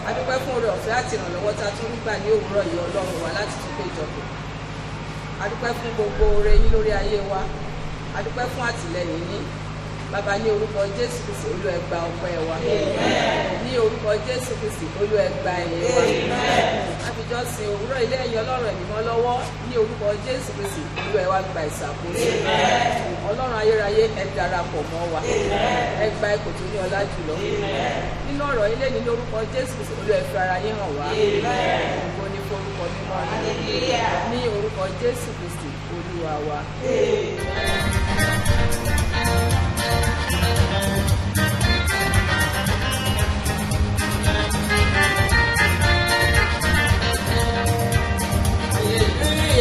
A dúpẹ́ fún oore ọ̀fẹ́ àti ìrànlọ́wọ́ tá a tún rí gbà ní òwúrọ̀ yìí Ọlọ́run wa láti tún péjọpọ̀. A dúpẹ́ fún gbogbo oore yín lórí ayé wa. A dúpẹ́ fún àtìlẹ́yìn yín. Bàbá ní orúkọ Jésù Kristi Olúwa ẹ gba ọpẹ́ wa. Ní orúkọ Jésù Kristi Olúwa ẹ gba ẹ̀yìn wa. Àfijọ́ sin òwúrọ̀ ilé ẹ̀yìn Ọlọ́run ẹ̀mí mọ́ lọ́wọ́ ní orúkọ Jésù Kristi Olúwa ẹ wá gba ìṣàkóso. Ọlọ́run ayérayé ẹ darapọ̀ mọ́ wa. Ẹ gba ipò tó ní ọlá jùlọ. Nínú ọ̀rọ̀ ilé ní orúkọ Jésù Kristi Olúwa ẹ fi ara yín hàn wá. Ògo ni forúkọ mímọ́ ní orúkọ Jésù Kristi Olúwa wa.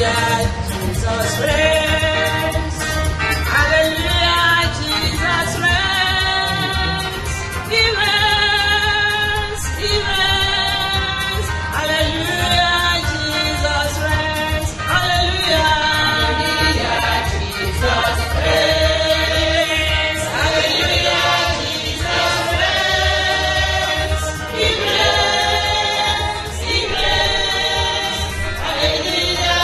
Jesus reigns. Hallelujah, Jesus reigns. He reigns, He reigns. Hallelujah, Jesus reigns. Hallelujah, Jesus reigns. Hallelujah, Jesus reigns. He reigns, He reigns. Hallelujah.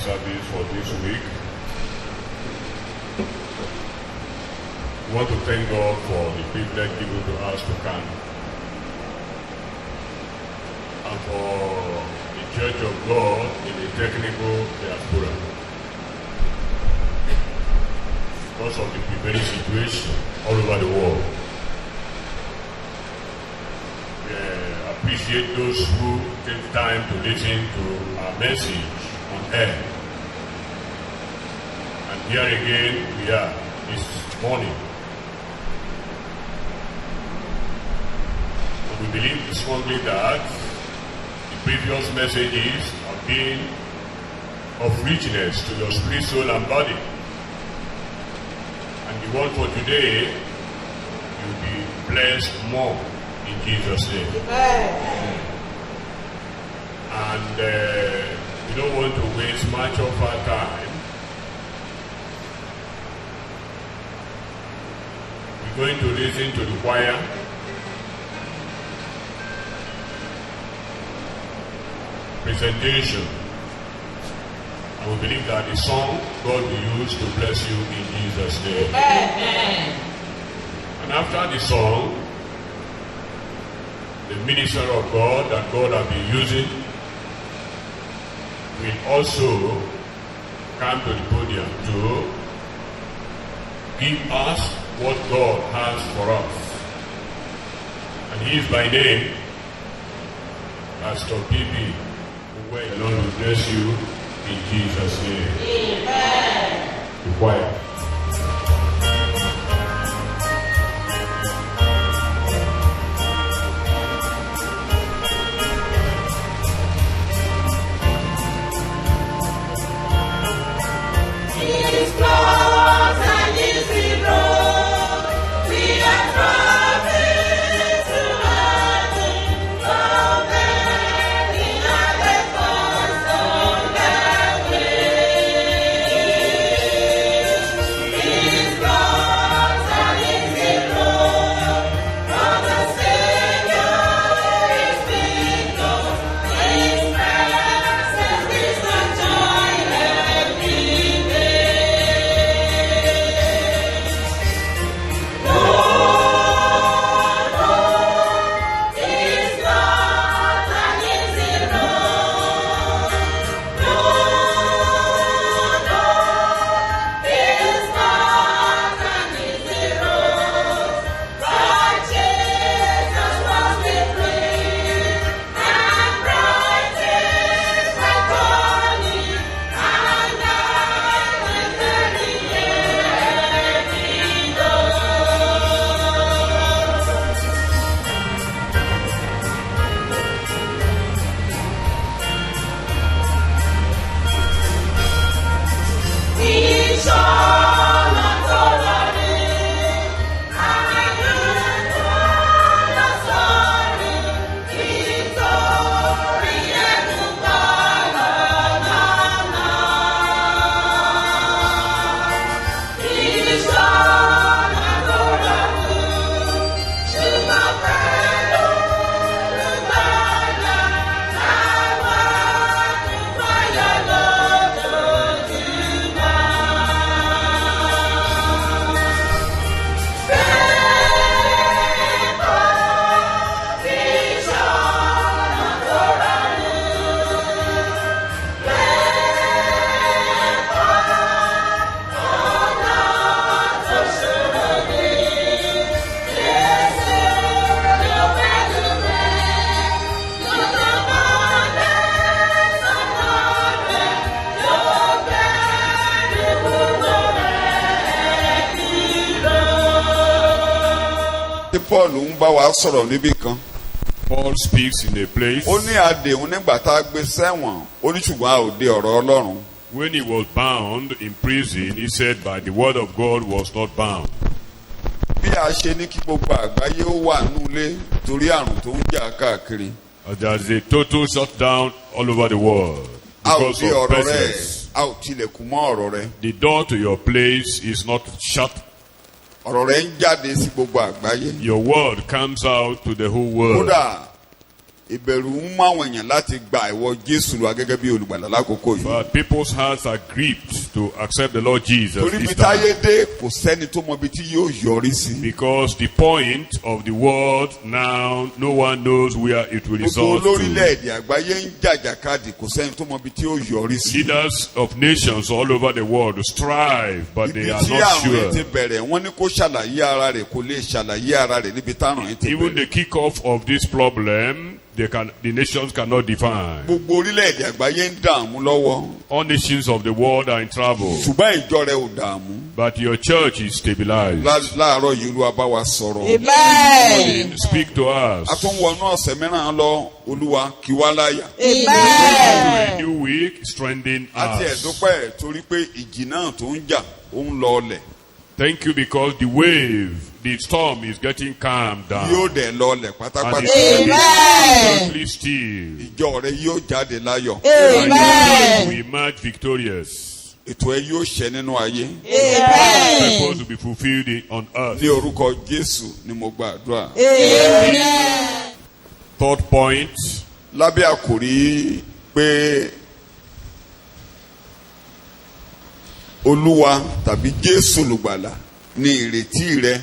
service for this week. We want to thank God for the privilege given to us to come, and for the Church of God in the technical diaspora. Because of the prevailing situation all over the world, we appreciate those who take time to listen to our message on air. here again we are this morning. And we believe strongly that the previous messages have been of richness to your spirit, soul, and body. And the word for today, you'll be blessed more in Jesus' name. Amen. And we don't want to waste much of our time. We're going to listen to the choir. Presentation. And we believe that the song God will use to bless you in Jesus' name. Amen. And after the song, the minister of God that God has been using will also come to the podium to give us what God has for us. And he is by name Pastor P.B. Who the Lord will bless you in Jesus' name. Amen. Be quiet. His cross and his road, we are traveling to heaven, opening at the cost of the way. His cross and his road, from the Savior is victor, his presence is the joy every day. Paul ń bá wa sọ̀rọ̀ níbì kan. Paul speaks in a place. Ó ní àdéhùn nígbà tá a gbé sẹ́wọ̀n, ó ní ṣùgbọ́n a ò dé ọ̀rọ̀ Ọlọ́run. When he was bound in prison, he said, by the word of God was not bound. Bí a ṣe ní kí gbogbo àgbáyé ó wà nulẹ̀ torí àrùn tó ń jà káàkiri. There's a total shutdown all over the world A ò because dé of ọ̀rọ̀ rẹ̀, presence. a ò tilẹ̀kùn mọ́ ọ̀rọ̀ rẹ̀. The door to your place is not shut. Ọ̀rọ̀ rẹ̀ ń jáde sí gbogbo àgbáyé. Your word comes out to the whole world. Kódà ìbẹ̀rù ń mú àwọn èèyàn láti gba ìwọ Jésù lọ gẹ́gẹ́ bí olùgbàlà lákòókò yìí. But people's hearts are gripped to accept the Lord Jesus Torí bí this táyé time. dé kò sẹ́ni tó mọ ibi tí yóò yọrí sí. Because the point of the world now, no one knows where it will Gbogbo result to. olórílẹ̀-èdè àgbáyé ń jàjàkadì kò sẹ́ni tó mọ ibi tí yóò yọrí sí. Leaders of nations all over the world strive, but Ibi they are tí not àrùn sure. yìí ti bẹ̀rẹ̀ wọ́n ní kó ṣàlàyé ara rẹ̀ kò lè ṣàlàyé ara rẹ̀ níbi tárùn yìí ti Even bẹ̀rẹ̀. the kickoff of this problem, the nations cannot define. gbogbo orílẹ̀-èdè àgbáyé ń dààmú lọ́wọ́ All nations of the world are in trouble, ṣùgbọ́n ìjọ rẹ ò dààmú. but your church is stabilized. láàárọ̀ yìí Olúwa bá wa sọ̀rọ̀. Amen. Speak to us. a tún wọnú ọ̀sẹ̀ mìíràn lọ Olúwa kí wá láyà. Amen. A new week, strengthen àti us. ẹ̀dúpẹ́ torí pé ìjì náà tó ń jà ó ń lọ ọlẹ̀. Thank you because the wave, the storm is getting calmed down. yóò dẹ̀ lọ ọlẹ̀ And pátápátá. Amen. totally still. ìjọ rẹ yóò jáde láyọ̀. Amen. We emerge victorious. ètò ẹ yóò ṣẹ nínú ayé. Amen. Purpose will be fulfilled on earth. ní orúkọ Jésù ni mo gbàdúrà. Amen. Third point, lábẹ́ àkòrí pé Olúwa tàbí Jésù lùgbàlà ní ìrètí rẹ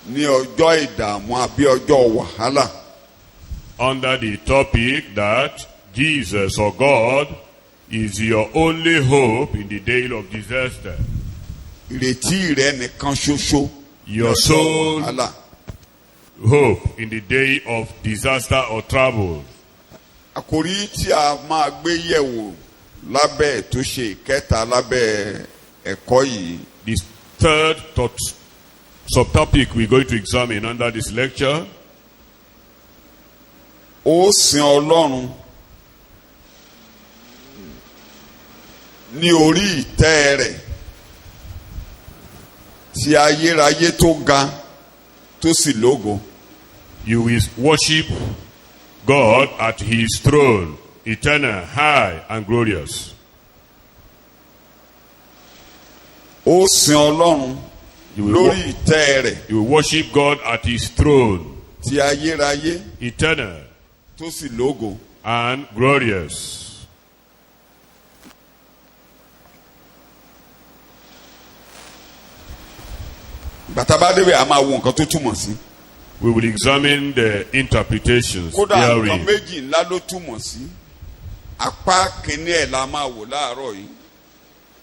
ní ọjọ́ ìdààmú àbí ọjọ́ wàhálà. under the topic that Jesus or God is your only hope in the day of disaster. ìrètí rẹ nìkan ṣoṣo ní Your ọjọ́ soul wàhálà. hope in the day of disaster or trouble. Àkòrí tí a máa gbé yẹ̀wò lábẹ́ tó ṣe ìkẹta lábẹ́ ẹ̀kọ́ yìí. The third subtopic we're going to examine under this lecture, Ó sin Ọlọ́run ní orí ìtẹ́ rẹ̀ tí ayérayé tó ga tó sì lógo. you will worship God at his throne, eternal, high and glorious. Ó sin Ọlọ́run You will, lórí ìtẹ́ rẹ̀ you will worship God at his throne, tí ayérayé eternal tó sì lógo. and glorious. Bàtà bá débẹ̀ a máa wo nǹkan tó túmọ̀ sí. We will examine the interpretations Kódà nǹkan therein. méjì ńlá ló túmọ̀ sí. Apá kìíní ẹ̀ la máa wò láàárọ̀ yìí.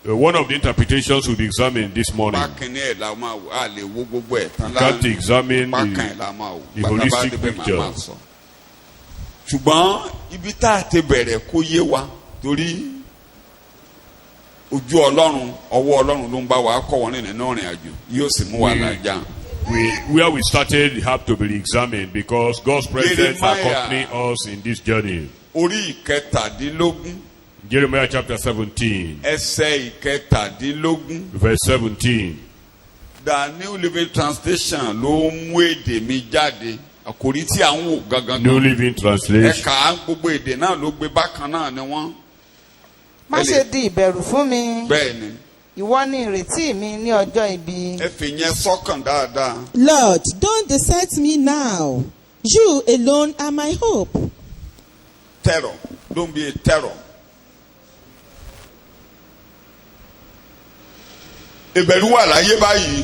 One of the interpretations we'll be examining this morning. Apá kìíní ẹ̀ la máa wò. A lè wo gbogbo ẹ̀ tán Can't examine apá kan the, ẹ̀ la máa wò. the Bàtà bá holistic débẹ̀ màá picture. máa sọ. Ṣùgbọ́n ibi tá a ti bẹ̀rẹ̀ kó yé wa torí ojú Ọlọ́run ọwọ́ Ọlọ́run ló ń bá wa kọ́ wọn nínú ìrìn àjò yóò sì mú wa làjà. Where we started have to be examined because God's presence Jeremiah. accompany us in this journey. Orí ìkẹtàdínlógún Jeremiah chapter 17, ẹsẹ̀ ìkẹtàdínlógún. verse 17. The New Living Translation ló mú èdè mi jáde. Àkòrí tí à ń wò gangan. New Living Translation. Ẹ̀ka gbogbo èdè náà ló gbé bákan náà ni wọ́n. Má ṣe di ìbẹ̀rù fún mi. Bẹ́ẹ̀ ni Ìwọ ni ìrètí mi ní ọjọ́ ibi. ẹ fi yẹn sọ́kàn dáadáa. Lord, don't desert me now. You alone are my hope. Terror, don't be a terror. Ìbẹ̀rù wà láyé báyìí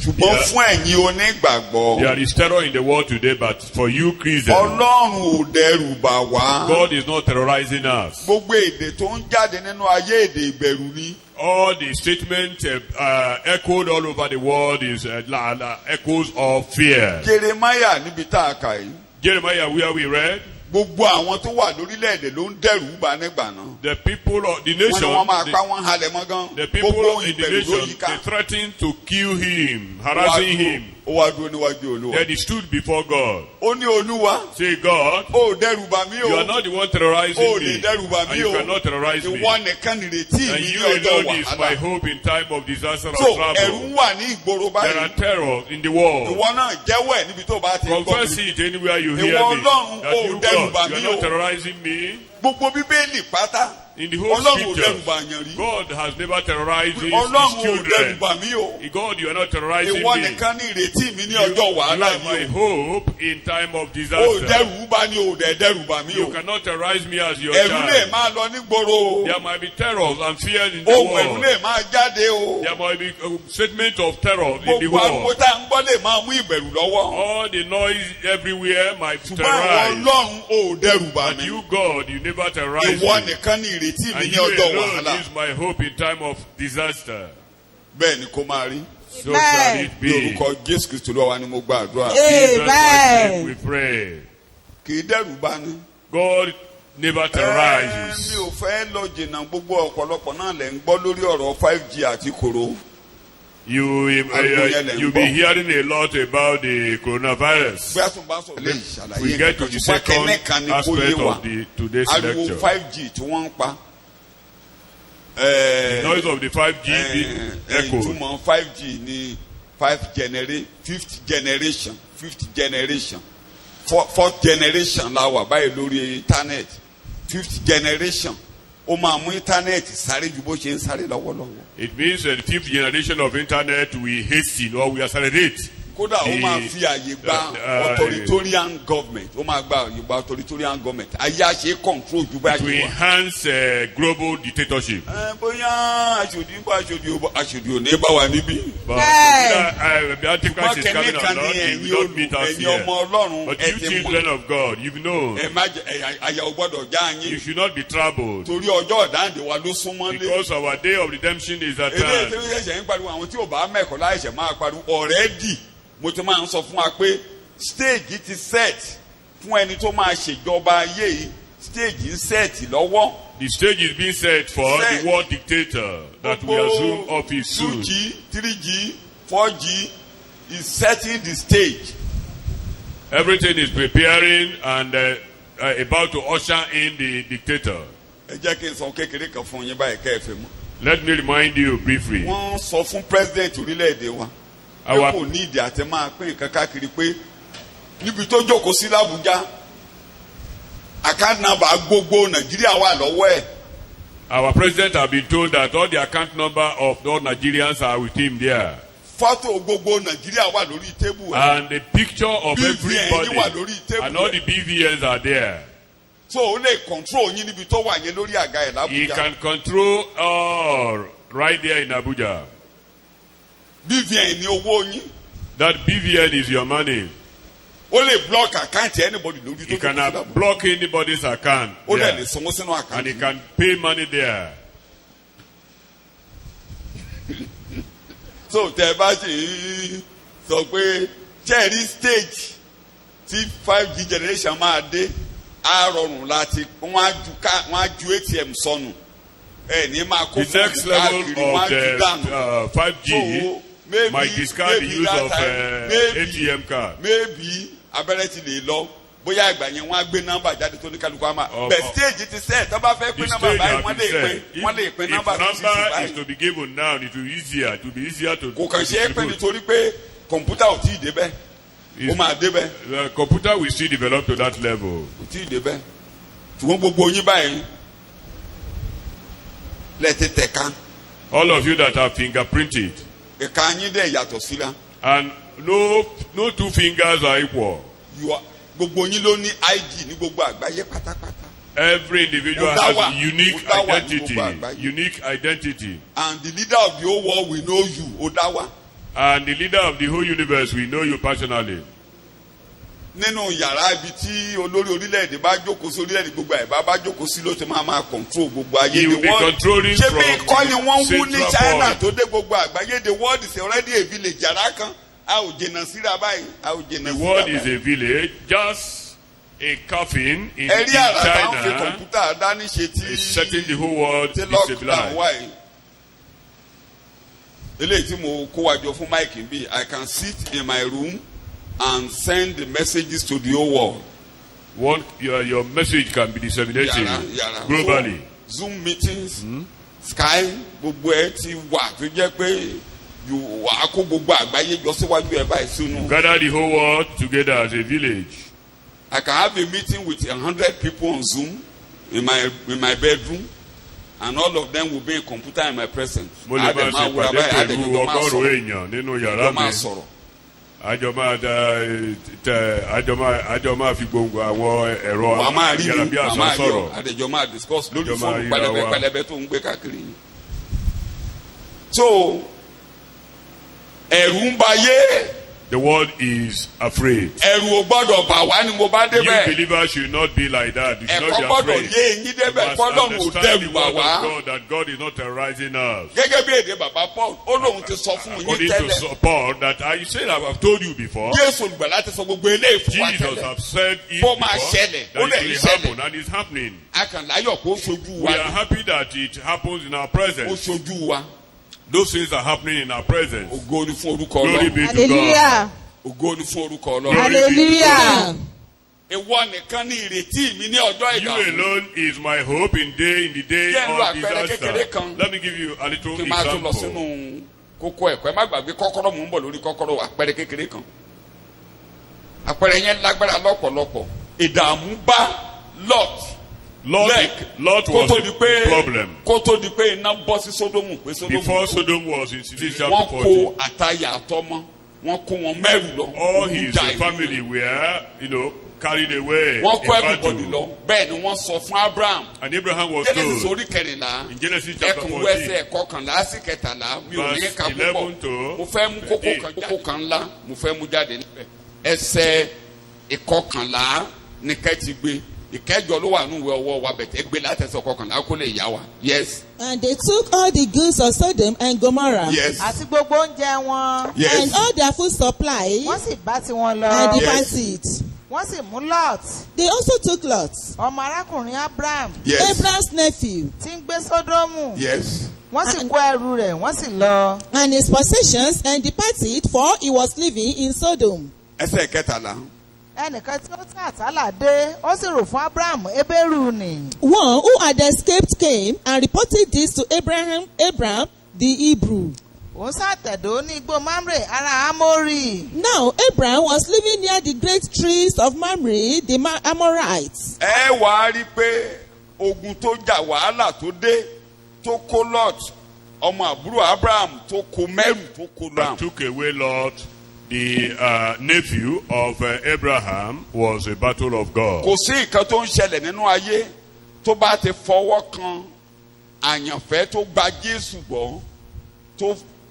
ṣùgbọ́n Yeah. fún ẹ̀yin onígbàgbọ́. There is terror in the world today, but for you Christians, Ọlọ́run ò dẹrù bà wá. God is not terrorizing us. Gbogbo èdè tó ń jáde nínú ayé èdè ìbẹ̀rù ni. All the statements echoed all over the world is echoes of fear. Jeremiah níbi tá a kà yìí. Jeremiah, where we read, Gbogbo àwọn tó wà lórílẹ̀-èdè ló ń dẹ̀rù bà nígbà náà. the people of the Wọ́n ní wọ́n máa nation, pa wọ́n halẹ̀ mọ́ gan. the people Gbogbo in the ìbẹ̀rù ló nation, yí ká. they threatened to kill him, harassing him. Ó wá dúró níwájú Olúwa. Then he stood before God. Ó ní Olúwa, Say, God, ó dẹ̀rù bà mí o. you are not the one terrorizing Ó me. lè dẹ́rù bà And mí you o. cannot terrorize me. Ìwọ nìkan nìrètí And mi you ní ọjọ́ alone is my wàhálà. hope in time of disaster or So ẹ̀rù trouble. wà ní ìgboro There are báyìí. terrors in the world. Ìwọ náà jẹ́wọ́ ẹ̀ níbi tó bá ti gbọ́ Confess mi. it anywhere you Ìwọ hear me. Ọlọ́run, That ó you, dẹ́rù bà God, you mí are not o. terrorizing me. Gbogbo Bíbélì pátá. In the whole Ọlọ́run ò dẹ́rù scripture, bà yàn rí. God has never terrorized his Ọlọ́run ò dẹ́rù children. bà mí o. God, you are not terrorizing Ìwọ me. nìkan ní ìrètí mi ní You ọjọ́ wàhálà are my yìí o. hope in time of Ó disaster. dẹ́rù bà ní o, dẹ̀ dẹ́rù bà mí You o. cannot terrorize me as your Ẹ̀rù lè child. máa lọ nígboro o. There might be terrors and fears in the Ohùn ẹ̀rù world. lè máa jáde o. There might be a statement of terror in the Gbogbo ariwo world. tá à ń gbọ́ lè máa mú ìbẹ̀rù lọ́wọ́. All the noise everywhere might Ṣùgbọ́n ìwọ terrorize. Ọlọ́run ò dẹ́rù bà But mí. you, God, you never terrorize Ìwọ me. nìkan ní ìrètí mi And ní you ọjọ́ alone wàhálà. is my hope in time of disaster. Bẹ́ẹ̀ ni kó máa rí. So shall it Ní be. orúkọ Jésù Kristu Olúwa wa ni mo gba àdúrà. Jesus Christ's name Amen. we pray. kì í dẹ́rù bá ní. God never terrorizes. mi ò fẹ́ lọ jìnnà gbogbo ọ̀pọ̀lọpọ̀ náà lẹ̀ ń gbọ́ lórí ọ̀rọ̀ 5G àti kòró. You'll be hearing a lot about the coronavirus. We get to the second aspect of today's lecture. 5G tí wọ́n ń pa. The noise of the 5G being echoed. Ìtumọ̀ 5G ni fifth generation, fourth generation la wà báyìí lórí internet. Fifth generation. Ó máa mú internet sáré ju bó ṣe ń sáré lọ́wọ́lọ́wọ́. It means that the fifth generation of internet we hasten or we accelerate. Kódà ó máa fi àyè gba authoritarian government. Ó máa gba àyè gba authoritarian government. Ayé àṣẹ control ju bá ṣe wà. To enhance global dictatorship. Bóyá aṣòdì ò ní bá wa níbí. But Antichrist is coming along, he will not meet us here. But you children of God, you know, you should not be troubled. Torí ọjọ́ ọ̀dáǹdè wa ló súnmọ́ lé. Because our day of redemption is at hand. Èdè ìṣẹ̀yìn ń pariwo àwọn tí ò bá mẹ́kọ̀ọ́ láìṣẹ̀ máa pariwo already. Mo ti máa ń sọ fún wa pé stage ti set fún ẹni tó máa ṣèjọba ayé yìí, stage ń set lọ́wọ́. The stage is being set for the world dictator that will assume office soon. 2G, 3G, 4G is setting the stage. Everything is preparing and about to usher in the dictator. Ẹ jẹ́ kí n sọ kékeré kan fún yín báyìí kẹ́ ẹ fẹ́ mọ̀. Let me remind you briefly. Wọ́n sọ fún president orílẹ̀-èdè wa. Pé kò ní ìdí àti máa pín nǹkan káàkiri pé níbi tó jókòó sí l'Abuja account number gbogbo Nàìjíríà wà lọ́wọ́ ẹ̀. Our president has been told that all the account number of all Nigerians are with him there. Fọ́tò gbogbo Nàìjíríà wà lórí tébù ẹ̀. And the picture of everybody wà lórí tébù and all the BVNs are there. So ó lè control yín níbi tó wà yẹn lórí àga ẹ̀ l'Abuja. He can control all right there in Abuja. BVN ni owó yín. That BVN is your money. Ó lè block account anybody lórí tó. He can block anybody's account. Ó lè sanwó sínú account. And he can pay money there. So tẹ bá ṣe sọ pé cherry stage tí 5G generation máa dé á rọrùn láti wọ́n á ju ATM sọnù ẹ ní máa kó the next level of 5G might discard the use of ATM card. Maybe abẹ́rẹ́ ti lè lọ bóyá ìgbà yẹn wọ́n á gbé nọ́mbà jáde tó ní kálukú àmà bẹ́ẹ̀ stage ti sẹ́ẹ̀ tó bá fẹ́ pín nọ́mbà báyìí wọ́n lè pín nọ́mbà tó sì sí báyìí. If number is to be given now, it will be easier to. Kò kàn ṣe é pé nítorí pé kọ̀mpútà ò tí ì débẹ̀ ó máa débẹ̀. The computer will still develop to that level. Kò tí ì débẹ̀ ṣùgbọ́n gbogbo yín báyìí lẹ́tẹ̀ tẹ̀ka. All of you that are fingerprinted. Ẹ̀ka yín dẹ̀ yàtọ̀ síra. And no two fingers are equal. Gbogbo yín ló ní ID ní gbogbo àgbáyé pátápátá. Every individual has a unique identity. And the leader of the whole world will know you, Odawa. And the leader of the whole universe will know you personally. Nínú yàrá ibi tí olórí orílẹ̀-èdè bá jókòó sí orílẹ̀-èdè gbogbo ẹ̀ bá jókòó sí ló ti máa control gbogbo ayé. He will be controlling from ṣé bí kọ́ ni wọ́n wú ní China point. tó dé gbogbo àgbáyé? The world is already a village yàrá kan a ò jìnnà síra báyìí a ò jìnnà síra báyìí. The world is a village, just a coffin in China. Ẹ̀rí àrà táwọn fi kọ̀mpútà dání ṣe tí is setting the whole world destabilized. Eléyìí tí mo kó wájọ fún Mike bí I can sit in my room and send the messages to the whole world. Your message can be disseminated globally. Zoom meetings, Skype, gbogbo ẹ ti wà tó jẹ́ pé wà á kó gbogbo àgbáyé jọ síwájú ẹ báyìí sínú. Gather the whole world together as a village. I can have a meeting with 100 people on Zoom in my bedroom, and all of them will be in computer in my presence. Mo lè máa ṣe pàdé pẹ̀lú ọgọ́rùn-ún èèyàn nínú yàrá mi. Àjọ máa fi gbogbo àwọn ẹ̀rọ ayárabíàṣá sọ̀rọ̀. Àdèjọ máa discuss lórí fóònù pẹlẹbẹ tó ń gbé káàkiri. So ẹ̀rù ń bayé The world is afraid. ẹ̀rù ò gbọ́dọ̀ bà wá ni mo bá You débẹ̀. believers should not be like that. You should not ẹ̀kọ́ be gbọ́dọ̀ afraid. yé eyín You débẹ̀ must kọ́lọ́run ò understand dẹ̀rù the bà word wá. of God, that God is not terrorizing us. gẹ́gẹ́ bí èdè bàbá Paul ó lóun ti sọ fún yín According to tẹ́lẹ̀. Paul, that I said I've told you before, Jésù olùgbàlà ti sọ gbogbo eléyìí fún wa Jesus tẹ́lẹ̀. have said it Bó before, máa ṣẹlẹ̀, ó that lè it will ṣẹlẹ̀. happen, and it's happening. a kàn láyọ̀ kó sojú We are wa happy that it happens in our ó presence. sojú wa. Those things are happening in our presence. ògo ni fún orúkọ Glory Ọlọ́run. be to God. hallelujah ògo ni fún orúkọ Glory Ọlọ́run. hallelujah ìwọ nìkan ní ìrètí mi ní ọjọ́ You ìdààmú. alone is my hope in the day Jẹ́ n lo of àpẹẹrẹ kékeré disaster. kan. Let me give you a little kí n máa tún lọ example. sínú kókó ẹ̀kọ́ ẹ má gbàgbé kọ́kọ́rọ́ mò ń bọ̀ lórí kọ́kọ́rọ́ àpẹẹrẹ kékeré kan. àpẹẹrẹ yẹn lágbára lọ́pọ̀lọpọ̀. ìdààmú bá Lot kó was tó di a pé problem. kó tó di pé iná bọ́ sí Sódómù pé Before Sódómù Sodom was in Genesis wọ́n chapter kó 40, àtayà àtọmọ wọ́n kó wọn mẹ́rù lọ. all his Ìjà ìlú. family were, carried away wọ́n kó in everybody battle. lọ bẹ́ẹ̀ ni wọ́n sọ fún Abraham. And Abraham was Genesis told orí kẹrìnlá in Genesis chapter ẹkùn 14, wẹsẹ̀ kọkànlá sí kẹtàlá mi ò ní verse ká 11 púpọ̀ to mo fẹ́ mú kókó kan ńlá mo fẹ́ mú jáde níbẹ̀ ẹsẹ̀ ìkọkànlá ní kẹ́tì gbé ìkẹjọ ló wà nínú ìwé ọwọ́ wa bẹ̀tẹ̀ gbé látẹ̀sẹ̀ kọkànlá kó lè yá wa. Yes. And they took all the goods of Sodom and Gomorrah, Yes. àti gbogbo oúnjẹ wọn and Yes. all their food supply, wọ́n sì bá tiwọn lọ and Yes. departed. wọ́n sì mú Lot They also took Lot, ọmọ arákùnrin Abraham Yes. Abraham's nephew, tí ń gbé Sódómù Yes. wọ́n sì kó ẹrù rẹ̀ wọ́n sì lọ. and his possessions, and departed, for he was living in Sodom. ẹsẹ̀ kẹtàlá. ẹnìkan tí ó tí àsálà dé ó sì rò fún Abraham Hébérù nì. One who had escaped came and reported this to Abraham the Hebrew. òun ṣàtẹ̀dó ní igbó Mamre ará Amórì. Now Abraham was living near the great trees of Mamre, the Amorites. ẹ wá rí i pé ogun tó jà wàhálà tó dé tó kó Lot ọmọ àbúrò Abraham tó kó mẹ́rù tó kó lọ. that took away Lot, the nephew of Abraham, was a battle of God. kò sí nǹkan tó ń ṣẹlẹ̀ nínú ayé tó bá ti fọwọ́ kan àyànfẹ́ tó gba Jésù gbọ́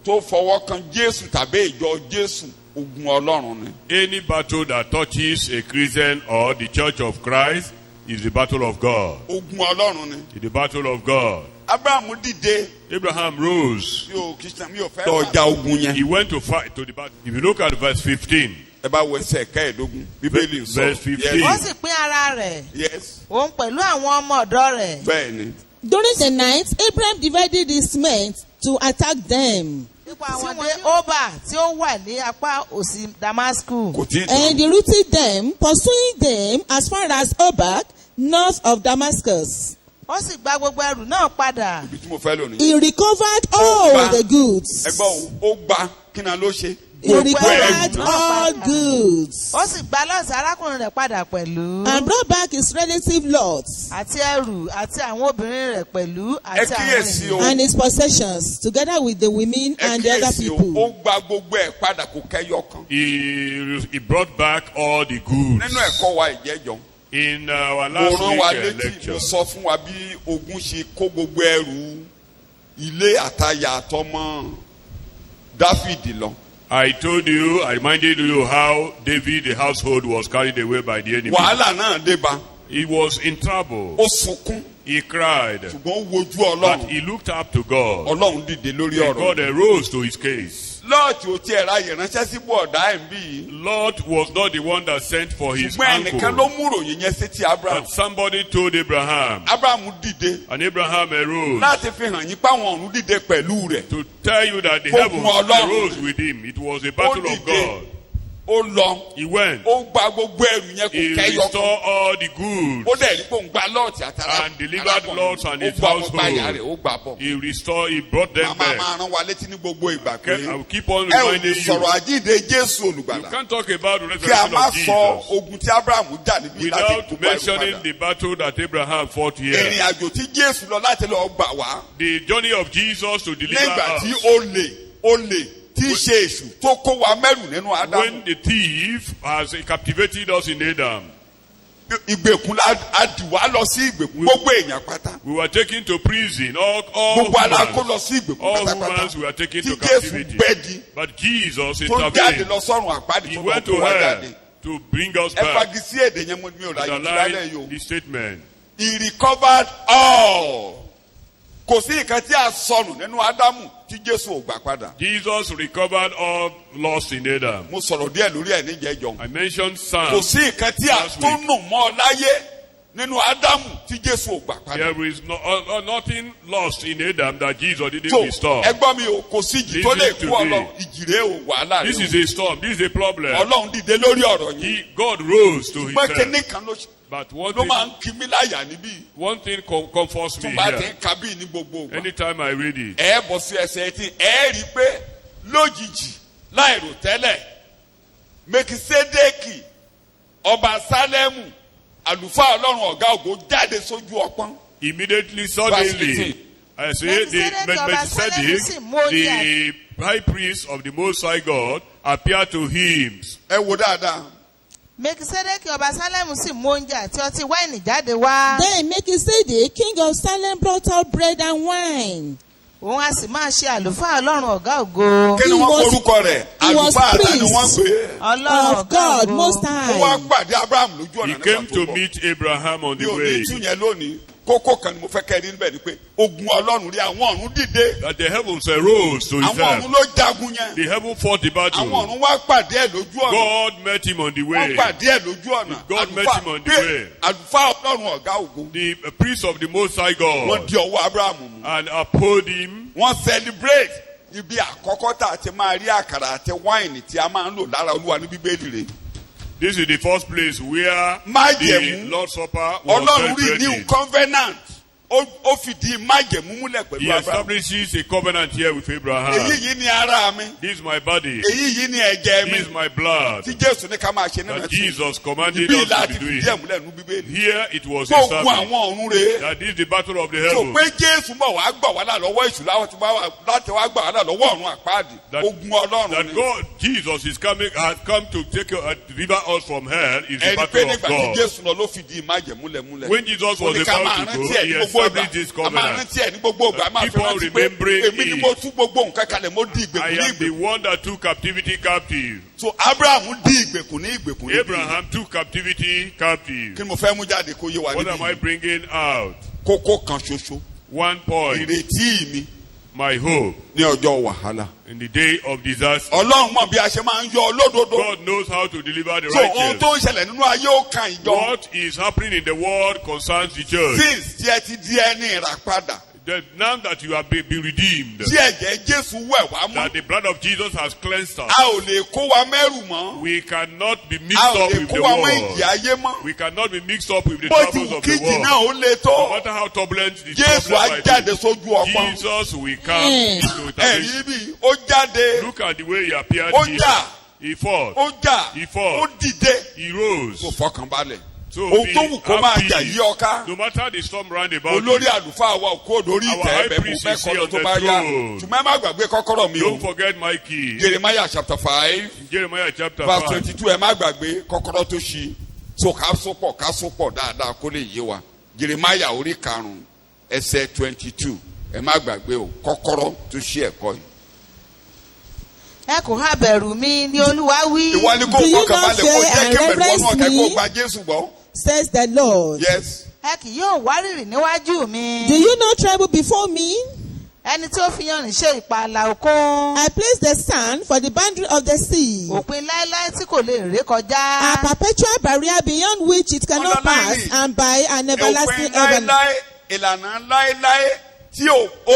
tó fọwọ́ kan Jésù tàbí ìjọ Jésù ogun Ọlọ́run ni. Any battle that touches a Christian or the Church of Christ is the battle of God. ogun Ọlọ́run ni. It's the battle of God. Abraham dìde Abraham rose. mi ò fẹ́ lọ́jà ogun yẹn. He went to fight to the battle. If you look at verse 15, ẹ bá wo ẹsẹ̀ kẹẹ̀ẹ́dógún Bíbélì ń sọ. Verse 15. ó sì pín ara rẹ̀ Yes. òun pẹ̀lú àwọn ọmọ ọ̀dọ́ rẹ̀. bẹ́ẹ̀ ni. During the night, Abraham divided his men to attack them. nípa àwọn dé Óbà tí ó wà ní apá òsì Damascus. kò tí ì And tán. he routed them, pursuing them as far as Obak, north of Damascus. ó sì gba gbogbo ẹrù náà padà. ibi tí mo fẹ́ lò nìyẹn. He recovered all Oba. the goods. ẹgbọ́n ó gba kí ni ló ṣe. He recovered Ẹrù. all goods. ó sì gba Lọ́ọ̀tì arákùnrin rẹ̀ padà pẹ̀lú. And brought back his relative Lot àti ẹrù àti àwọn obìnrin rẹ̀ pẹlú ẹ àti àwọn kíyèsí o. ènìyàn. and his possessions, together with the women ẹ and the other kíyèsí o. people. ó gba gbogbo ẹ̀ padà kò kẹ́yọ kan. he brought back all the goods. nínú ẹ̀kọ́ wa ìjẹ́jọ́. In our mo last rán wa week létí lecture, mo sọ fún wa bí ogun ṣe kó gbogbo ẹrù ilé àtayà àtọmọ Dáfídì lọ. I told you, I reminded you how David, the household, was carried away by the enemy. wàhálà náà dé bá. He was in trouble. ó sunkún He cried. ṣùgbọ́n ó wojú But Ọlọ́run. he looked up to God. Ọlọ́run dìde lórí And God ọ̀rọ̀. arose to his case. Lọ́ọ̀tì ò tiẹ̀ ráyè ránṣẹ́ sí bọ̀ọ̀dá ẹ̀ ń bí yìí. Lot was not the one that sent for his ṣùgbọ́n ẹnìkan ló uncle. mú ròyìn yẹn sétí Abraham. But somebody told Abraham. Abraham dìde And Abraham arose láti fi hàn yín páwọn ọ̀run dìde pẹ̀lú rẹ̀. to tell you that the Ogun heavens Ọlọ́run. arose with him. It was a ó battle of dìde God. ó lọ He went. ó gba gbogbo ẹrù yẹn He kò kẹ́yọ restored kan. all the goods. ó dẹ̀ rí pé òun gba lọ́ọ̀tì àtàrà And delivered Lot and his ó gba ọmọ báyà household. rẹ̀ ó gbà bọ̀. He restored, he brought them màmá back. máa rán wa létí ní gbogbo ìgbà pé I will keep on ẹ ò reminding lè you. sọ̀rọ̀ àjíǹde Jésù You olùgbàlà can't talk about the kí a resurrection má of sọ Jesus ogun tí Abraham jà níbí láti without kó bá ẹrù mentioning padà. the battle that Abraham fought ìrìn here. àjò tí Jésù lọ láti lọ gbà wá The journey of Jesus to deliver nígbà tí us. olè tí í ṣe èṣù tó kó wa mẹ́rù nínú Ádámù. When the thief has captivated us in Adam, ìgbèkùn àdìwá lọ sí ìgbèkùn gbogbo èèyàn pátá. We were taken to prison. All gbogbo alákó humans, lọ sí ìgbèkùn all pátápátá. humans were taken tí to Jésù captivity. gbẹ́dì But Jesus tó jáde intervened. lọ sọ́run àpáàdì He tó lọ went tó to wá hell jáde. to bring us ẹ back. fagi sí èdè yẹn mi ò láyé ìdílálẹ̀ yìí o. Underline the statement. He recovered all. Kò sí nǹkan tí a sọnù nínú Ádámù tí Jésù ò gbà padà. Jesus recovered all lost in Adam. Mo sọ̀rọ̀ díẹ̀ lórí ẹ̀ níjẹ̀jọ́. I mentioned Kò Psalm. sí nǹkan tí a Last tó week. nù mọ́ ọ láyé nínú Ádámù tí Jésù ò gbà padà. There is nothing lost in Adam that Jesus didn't So restore. ẹgbọ́n mi ò kò sí ìjì tó lè Listen kú to ọlọ me. ìjìrè ò wàhálà This rẹ is a storm. This is a problem. Ọlọ́run dìde lórí ọ̀rọ̀ yìí. God rose to Ṣùgbọ́n himself. kíní kan But one ló máa ń thing, kí mi láyà níbí. comforts Tó me bá ti here. ń ka bí ní gbogbo ìgbà. Anytime I read it, Ẹ bọ̀ sí ẹsẹ̀ etí ẹ rí i pé lójijì láìrò tẹ́lẹ̀ Mekisedeki ọba Sálẹ́mù àlùfáà Ọlọ́run ọ̀gá ògo jáde sójú ọpọ́n. immediately, suddenly, I say the Melchizedek, the high priest of the Most High God, appeared to him. Ẹ wo dáadáa. Mekisedeki ọba Sálẹ́mù sì mú oúnjẹ àti ọtí wáìnì jáde wá. Then Melchizedek, king of Salem, brought out bread and wine. Òun a sì máa ṣe àlùfáà Ọlọ́run ọ̀gá ògo. Kí ni He wọ́n was- korúkọ rẹ̀? he was Àlùfáà àtà ni priest. wọ́n pè é. Ọlọ́run Of ọ̀gá God ògo. Most Ó High. wá pàdé Abraham lójú He ọ̀nà came nígbà to tó bọ̀. meet Abraham on Mi the ò ní way. tún yẹn lónìí. Kókó kan ni mo fẹ́ kẹ́ ẹ rí níbẹ̀ ni pé ogun Ọlọ́run rí àwọn ọ̀run dìde. That the heavens arose to his Àwọn ọ̀run help. ló jagun yẹn. The heaven fought the Àwọn battle. ọ̀run wá pàdé ẹ̀ lójú ọ̀nà. God met him on the Wọ́n way. pàdé ẹ̀ lójú ọ̀nà. God met him on the way. Àlùfáà Ọlọ́run ọ̀gá ògo. The priest of the Most High Wọ́n God, di ọwọ́ Abraham mú. and uphold him. Wọ́n celebrate ibi àkọ́kọ́ tá a ti máa rí àkàrà àti wáìnì tí a máa ń lò lára Olúwa ní Bíbélì rẹ̀. This is the first place where Májẹ̀mú. the Lord's Supper was Ọlọ́run rí new celebrated. covenant. Ó fìdí májẹ̀mú múlẹ̀ He pẹ̀lú Abraham. establishes a covenant here with Èyí Abraham. yìí ni ara mi. This is my body. Èyí yìí ni ẹ̀jẹ̀ mi. This is my blood. Tí Jésù ní ká máa ṣe nínú That ẹ̀sìn. Jesus commanded Ibi us to láti be doing. fìdí ẹ̀ múlẹ̀ nínú Bíbélì. Here it was Gbogbo established àwọn ọ̀run rèé. that this is the battle of the So heavens. pé Jésù mọ̀ wá gbà wá là lọ́wọ́ èṣù láti wá gbà wá là lọ́wọ́ ọ̀run àpáàdì. That- Ogun Ọlọ́run That ni. God, Jesus has come to deliver us from hell is the Ẹni pé battle of nígbà tí God. Jésù lọ ló fìdí májẹ̀múlẹ̀ múlẹ̀. When Jesus Ó was ní ká máa about to rántí go, ẹ̀ he ní gbogbo established ìgbà. this A máa covenant. rántí ẹ̀ ní gbogbo ìgbà. A máa fi Keep on rántí pé remembering èmi ni it. mo tú gbogbo nǹkan kalẹ̀ mo di I ìgbèkùn ní am the ìgbèkùn. one that took captivity captive. So Abraham di ìgbèkùn ní ìgbèkùn níbí. Abraham took captivity captive. Kí ni mo fẹ́ mú jáde kó yé wa What am I níbí? bringing out? Kókó kan ṣoṣo. One point, Ìrètí mi my hope ní ọjọ́ wàhálà. in the day of disaster. Ọlọ́run mọ̀ bí a ṣe máa ń yọ olódodo. God knows how to deliver the So ohun righteous. tó ń ṣẹlẹ̀ nínú ayé ó kan ìjọ. What is happening in the world concerns the church. Since tí ẹ ti di ẹni ìràpadà. Now that you have been redeemed, Tí ẹ̀jẹ̀ Jésù wẹ̀ wá mọ́. that the blood of Jesus has cleansed us, A ò lè kó wa mẹ́rù mọ́. we cannot be A mixed ò up lè with kó the wa mọ́ world. ìjì ayé mọ́. We cannot be mixed up with the Bó ti troubles wù of the kíjì náà world. ó le No tó. matter how turbulent the Jésù á troubles jáde might sójú be, ọpọ́n. Jesus will come into Ẹ̀rí establish. bí ó jáde. Look at the way he appeared Ó here. jà. He fought. Ó jà. He fought. Ó dìde. He rose. Kò fọkàn balẹ̀. So Ohun be tó wù kó máa happy. jà yí ọká. No matter the storm round about Olórí you, àlùfáà wa kó lórí Our ìtẹ́ high ẹ̀bẹ̀ mo priest fẹ́ is kọ́ here lọ on tó the bá yá. throne. Ṣùgbọ́n ẹ má gbàgbé kọ́kọ́rọ́ mi o. don't forget my key. Jeremiah chapter 5 Jeremiah chapter verse 5. 22 ẹ má gbàgbé kọ́kọ́rọ́ tó ṣí. So ká sopọ̀ dáadáa kó lè yé wa. Jeremiah orí karùn-ún ẹsẹ̀ 22 ẹ má gbàgbé o kọ́kọ́rọ́ tó ṣí ẹ̀kọ́ yìí. Ẹ kò ha bẹ̀rù mi ni Olúwa wí. Ìwọ ni kò Do you fọkàn not balẹ̀ kó fear jẹ́ and kébẹ̀rù reverence wọnú ọ̀kẹ́ kó me? gba Jésù gbọ́. Says the Lord. Yes. Ẹ kì yóò wárìrì níwájú mi. Do you not tremble before me? Ẹni tí ó fi yanrìn ṣe ìpààlà òkun. I place the sand for the boundary of the sea, Òpin láéláé tí kò lè ré a kọjá. perpetual barrier beyond which it cannot Underline pass, it. and by an everlasting Òpin heaven. láéláé ìlànà láéláé tí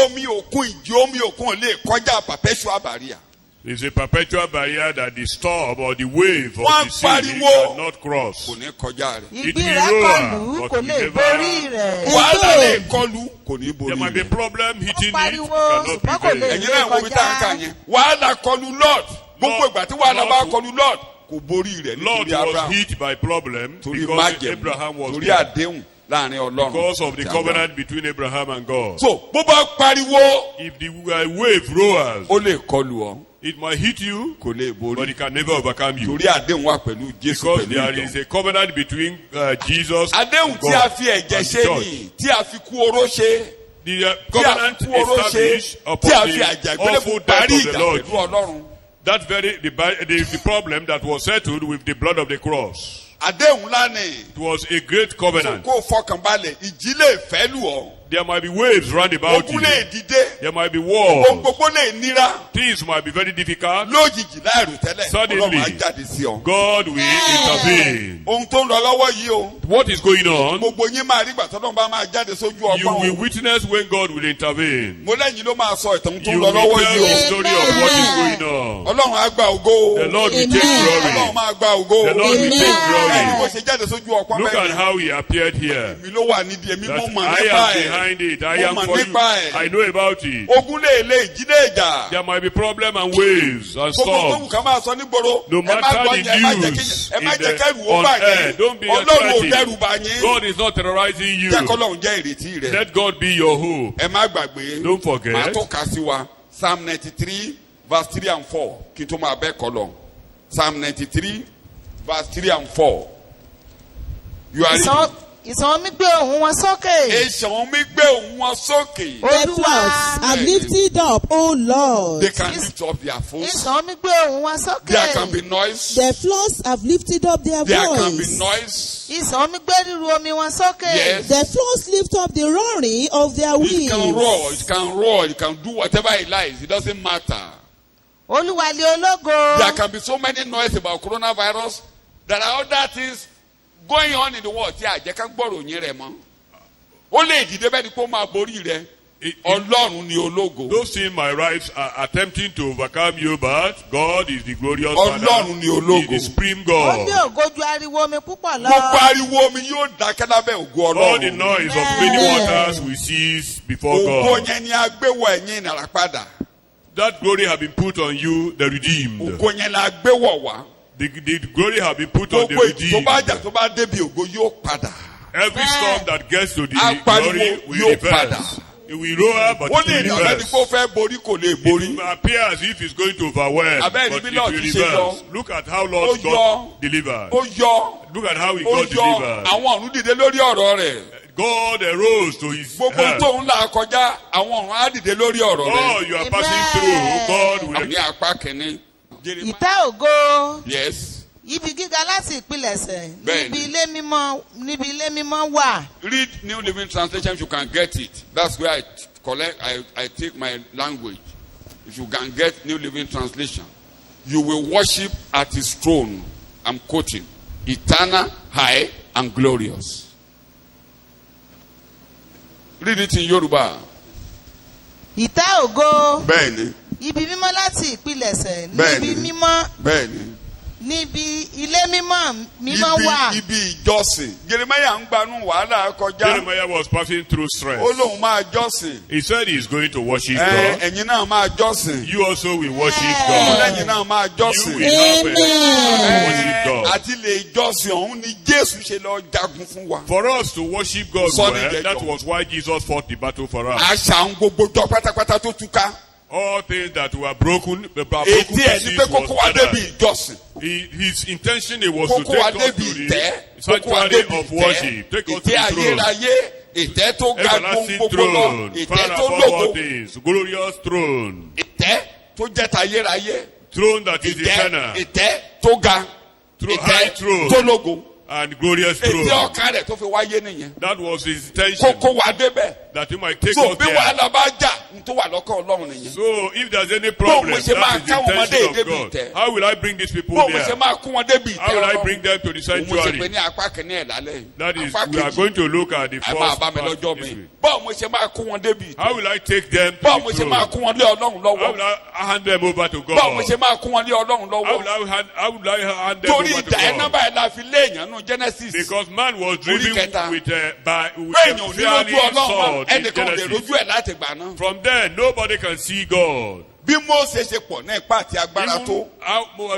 omi òkun ìjì omi òkun ò lè kọjá perpetual barrier. It's a perpetual barrier that the storm or the wave of Wọ́n the sea pariwo. cannot cross. Kò ní kọjá rẹ̀. Ìgbín rẹ̀ kọlù kò lè borí rẹ̀. Wàhálà lè kọlù kò ní borí There might be a rẹ̀. problem hitting it, pariwo, cannot ṣùgbọ́n kò lè prevail. Ẹ̀yin náà wo bí tá a kà yẹn. Wàhálà kọlù Lord. Gbogbo ìgbà tí wàhálà bá kọlù Lord kò borí rẹ̀ Lord nítorí was Abraham. hit by problem Torí because májẹ̀mú. Abraham was Torí there. àdéhùn láàrin Ọlọ́run. Because of the àti Abraham. covenant between Abraham and God. So bó bá pariwo If the wave roars, ó lè kọlù ọ. It might hit you, kò lè but borí. it can never overcome you. Torí àdéhùn wà pẹ̀lú Jésù Because pẹ̀lú there ìjọ. is a covenant between Jesus Àdéhùn and tí a God. fi ẹ̀jẹ̀ and ṣe church. ni, tí a fi kú oró ṣe, The tí a covenant fi kú oró ṣe, established tí a upon fi the àjàgbélébùú awful death parí of the ìjà Lord. pẹ̀lú Ọlọ́run. That very the problem that was settled with the blood of the cross. Àdéhùn ńlá ni. It was a great covenant. Kó o fọkàn balẹ̀, ìjì lè fẹ́ lù ọ́. There might be waves round about you. Ogun lè dìde. There might be Ohun wars. gbogbo lè nira. Things might be very difficult. Lójijì láìrò tẹ́lẹ̀. Suddenly. Ọlọ́run á jáde sí ọ. God will intervene. Ohun tó ń lọ lọ́wọ́ yìí o. What is going on? Gbogbo yín máa rí ìgbà tọ́lọ́run bá máa jáde sójú You ọgbọ́n will o. witness when God will intervene. Mo lẹ́yìn ló máa sọ ìtàn tó ń You lọ will lọ́wọ́ tell yìí the o. story of what is going on. Ọlọ́run á gba ògo o. The Lord will Amen. take Ọlọ́run glory. máa gba ògo o. The Lord will take Ẹni bó glory. ṣe jáde sójú ọpọ́n Look at bẹ́ẹ̀ how he appeared here. mi ló wà nídìí èmi That mo mọ̀ I nípa am ẹ̀. behind it. I Mo am mọ̀ for you. nípa ẹ̀. I know about it. Ogun lè ìjì lè jà. There might be problem and waves and Gbogbo tó wù storms. ká máa sọ nígboro. No Ẹ má matter gbọ́ the yẹn, ẹ má jẹ́ news ẹ má in jẹ́ the- kẹ́rù ó on bà air, yín. don't be Ọlọ́run ò attractive. dẹ́rù bà yín. God is not terrorizing you. Jẹ́ kọ́lọ́run jẹ́ ìrètí rẹ̀. Let God be your hope. Ẹ má gbàgbé. Don't forget. Màá tó kà sí wa. Psalm 93 verse 3 and 4 kí n tó máa bẹ́ kọ́ lọ. Psalm 93 verse 3 and 4. You are reading. Ìsàn mi gbé ohùn wọn sókè. Èsàn mi gbé òun wọn sókè. The floods are lifted up, O Lord. They can lift up their voice. Ìsàn mi gbé ohùn wọn sókè. There can be noise. The floods have lifted up their There can be voice. noise. Ìsàn mi gbé ríru omi wọn sókè. Yes. The floods lift up the roaring of their It can roar. winds. It can roar. It can do whatever it likes. It doesn't matter. Olúwalé ológo. There can be so many noise about coronavirus. There are other things going on in the world tí àjẹ́ ká gbọ́rọ̀ yín rẹ̀ mọ́. Ó lè dìde bẹ́ẹ̀ ni kó máa borí rẹ̀. Ọlọ́run ni ológo. Those things my rights are attempting to overcome you, but God is the glorious Ọlọ́run Father. ni ológo. He is the supreme Ó ní God. ògo ju ariwo omi púpọ̀ lọ. Gbogbo ariwo omi yóò dákẹ́ lábẹ́ ògo All the Ọlọ́run. noise of many waters will cease before Ògo God. yẹn ni a gbé wọ̀ ẹ̀yìn ìnàrà padà. That glory have been put on you, the redeemed. Ògo yẹn la gbé wọ̀ wá. The glory have been put on the Gbogbo ìjì tó redeemed. bá jà tó bá débi ògo yóò padà. Every storm that gets to the Apariwo glory will yóò reverse. padà. It will roar, but Ó it lè will ní ọ̀rẹ́ ni kó reverse. fẹ́ borí kò lè borí. It will appear as if it's going to overwhelm, Abẹ́rẹ́ but bí it Lord will ti ṣe yọ. reverse. Look at how Lord Ó got yọ. delivered. Ó yọ. Look at how he Ó got yọ. delivered. Àwọn ọ̀run dìde lórí ọ̀rọ̀ rẹ̀. God arose to his Gbogbo help. tó ń là kọjá àwọn ọ̀run á dìde lórí ọ̀rọ̀ Oh, rẹ̀. you are passing through. God will. Ní apá kìíní. Jeremiah. Ìtẹ́ ògo. Yes. Ibi gíga láti ìpilẹ̀ṣẹ̀. Bẹ́ẹ̀ni. Níbi ilé mímọ́ wà. Read New Living Translation if you can get it. That's where I take my language. If you can get New Living Translation. You will worship at his throne. I'm quoting. Eternal, high, and glorious. Read it in Yoruba. Ìtẹ́ ògo. Bẹ́ẹ̀ni. Ibi mímọ́ láti ìpilẹ̀ṣẹ̀. Bẹ́ẹ̀ni. Níbi mímọ́. Bẹ́ẹ̀ni. Níbi ilé mímọ́ wà. Ibi ìjọsìn. Jeremiah ń gbanú wàhálà kọjá. Jeremiah was passing through stress. Ó lóun máa jọ́sìn. He said he is going to worship God. Ẹ̀yin náà máa jọ́sìn. You also will worship Ọmọ God. lẹ́yìn náà máa You jọ́sìn. will have Amen. worship God. Àti lè jọ́sìn ọ̀hún ni Jésù ṣe lọ jagun fún wa. For us to worship God Sorry, well, Jẹjọ. that was why Jesus fought the battle for us. Àṣà ń gbogbo jọ pátápátá tó túká. All things that were broken, the broken Ètí ẹ̀ ní pieces pé kókó wa was débi gathered. ìjọsìn. His intention was to Kókó wa take us débi to ìtẹ́. the Kókó wa sanctuary débi of worship. ìtẹ́. Take us to Ìtẹ́ the throne. ayérayé. Ìtẹ́ tó ga gbogbo Everlasting lọ. throne, Ìtẹ́ far tó above all lógo. things, glorious throne, Ìtẹ́ tó jẹ́ tayérayé. throne that is Ìtẹ́ eternal, ìtẹ́ tó ga. high throne. Ìtẹ́ tó lógo. and glorious Ètí throne. ọ̀kan rẹ̀ tó fi wáyé nìyẹn. That was his intention, Kókó wa débẹ̀. that he might take So us bí there. wàhálà bá jà ní tó wà lọ́kàn Ọlọ́run nìyẹn. So if there's any problem, Bó mo that ṣe máa is the káwọn ọmọdé intention débi of God. ìtẹ́. How will I bring these people Bó mo there? ṣe máa kún wọn débi ìtẹ́ How will I Ọlọ́run. bring them to the Òun mo ṣe pé sanctuary? ní apá kìíní ẹ̀ lálẹ́. That is, Apá we are kejì. going to look at the Ẹ máa first bá mi part lọ́jọ́ this mi. week. Báwo mo ṣe máa kún wọn débi ìtẹ́. How will I take them to Báwo mo the ṣe máa throne? kún wọn lé Ọlọ́run How lọ́wọ́. will I hand them over to Báwo mo God? ṣe máa kún wọn lé Ọlọ́run How lọ́wọ́. will I hand them Torí over to ìjà ẹ̀ God? nọ́mbà ẹ̀ la fi lé èèyàn nù Genesis. Because man was driven kẹta. with a Bẹ́ẹ̀ni ò ní fiery lójú Ọlọ́run mọ́. sword in Ẹnìkan ò lè Genesis. rojú ẹ̀ láti gbà náà. From there, nobody can see God. bí Mósè ṣe pọ̀ ní ipá àti agbára tó.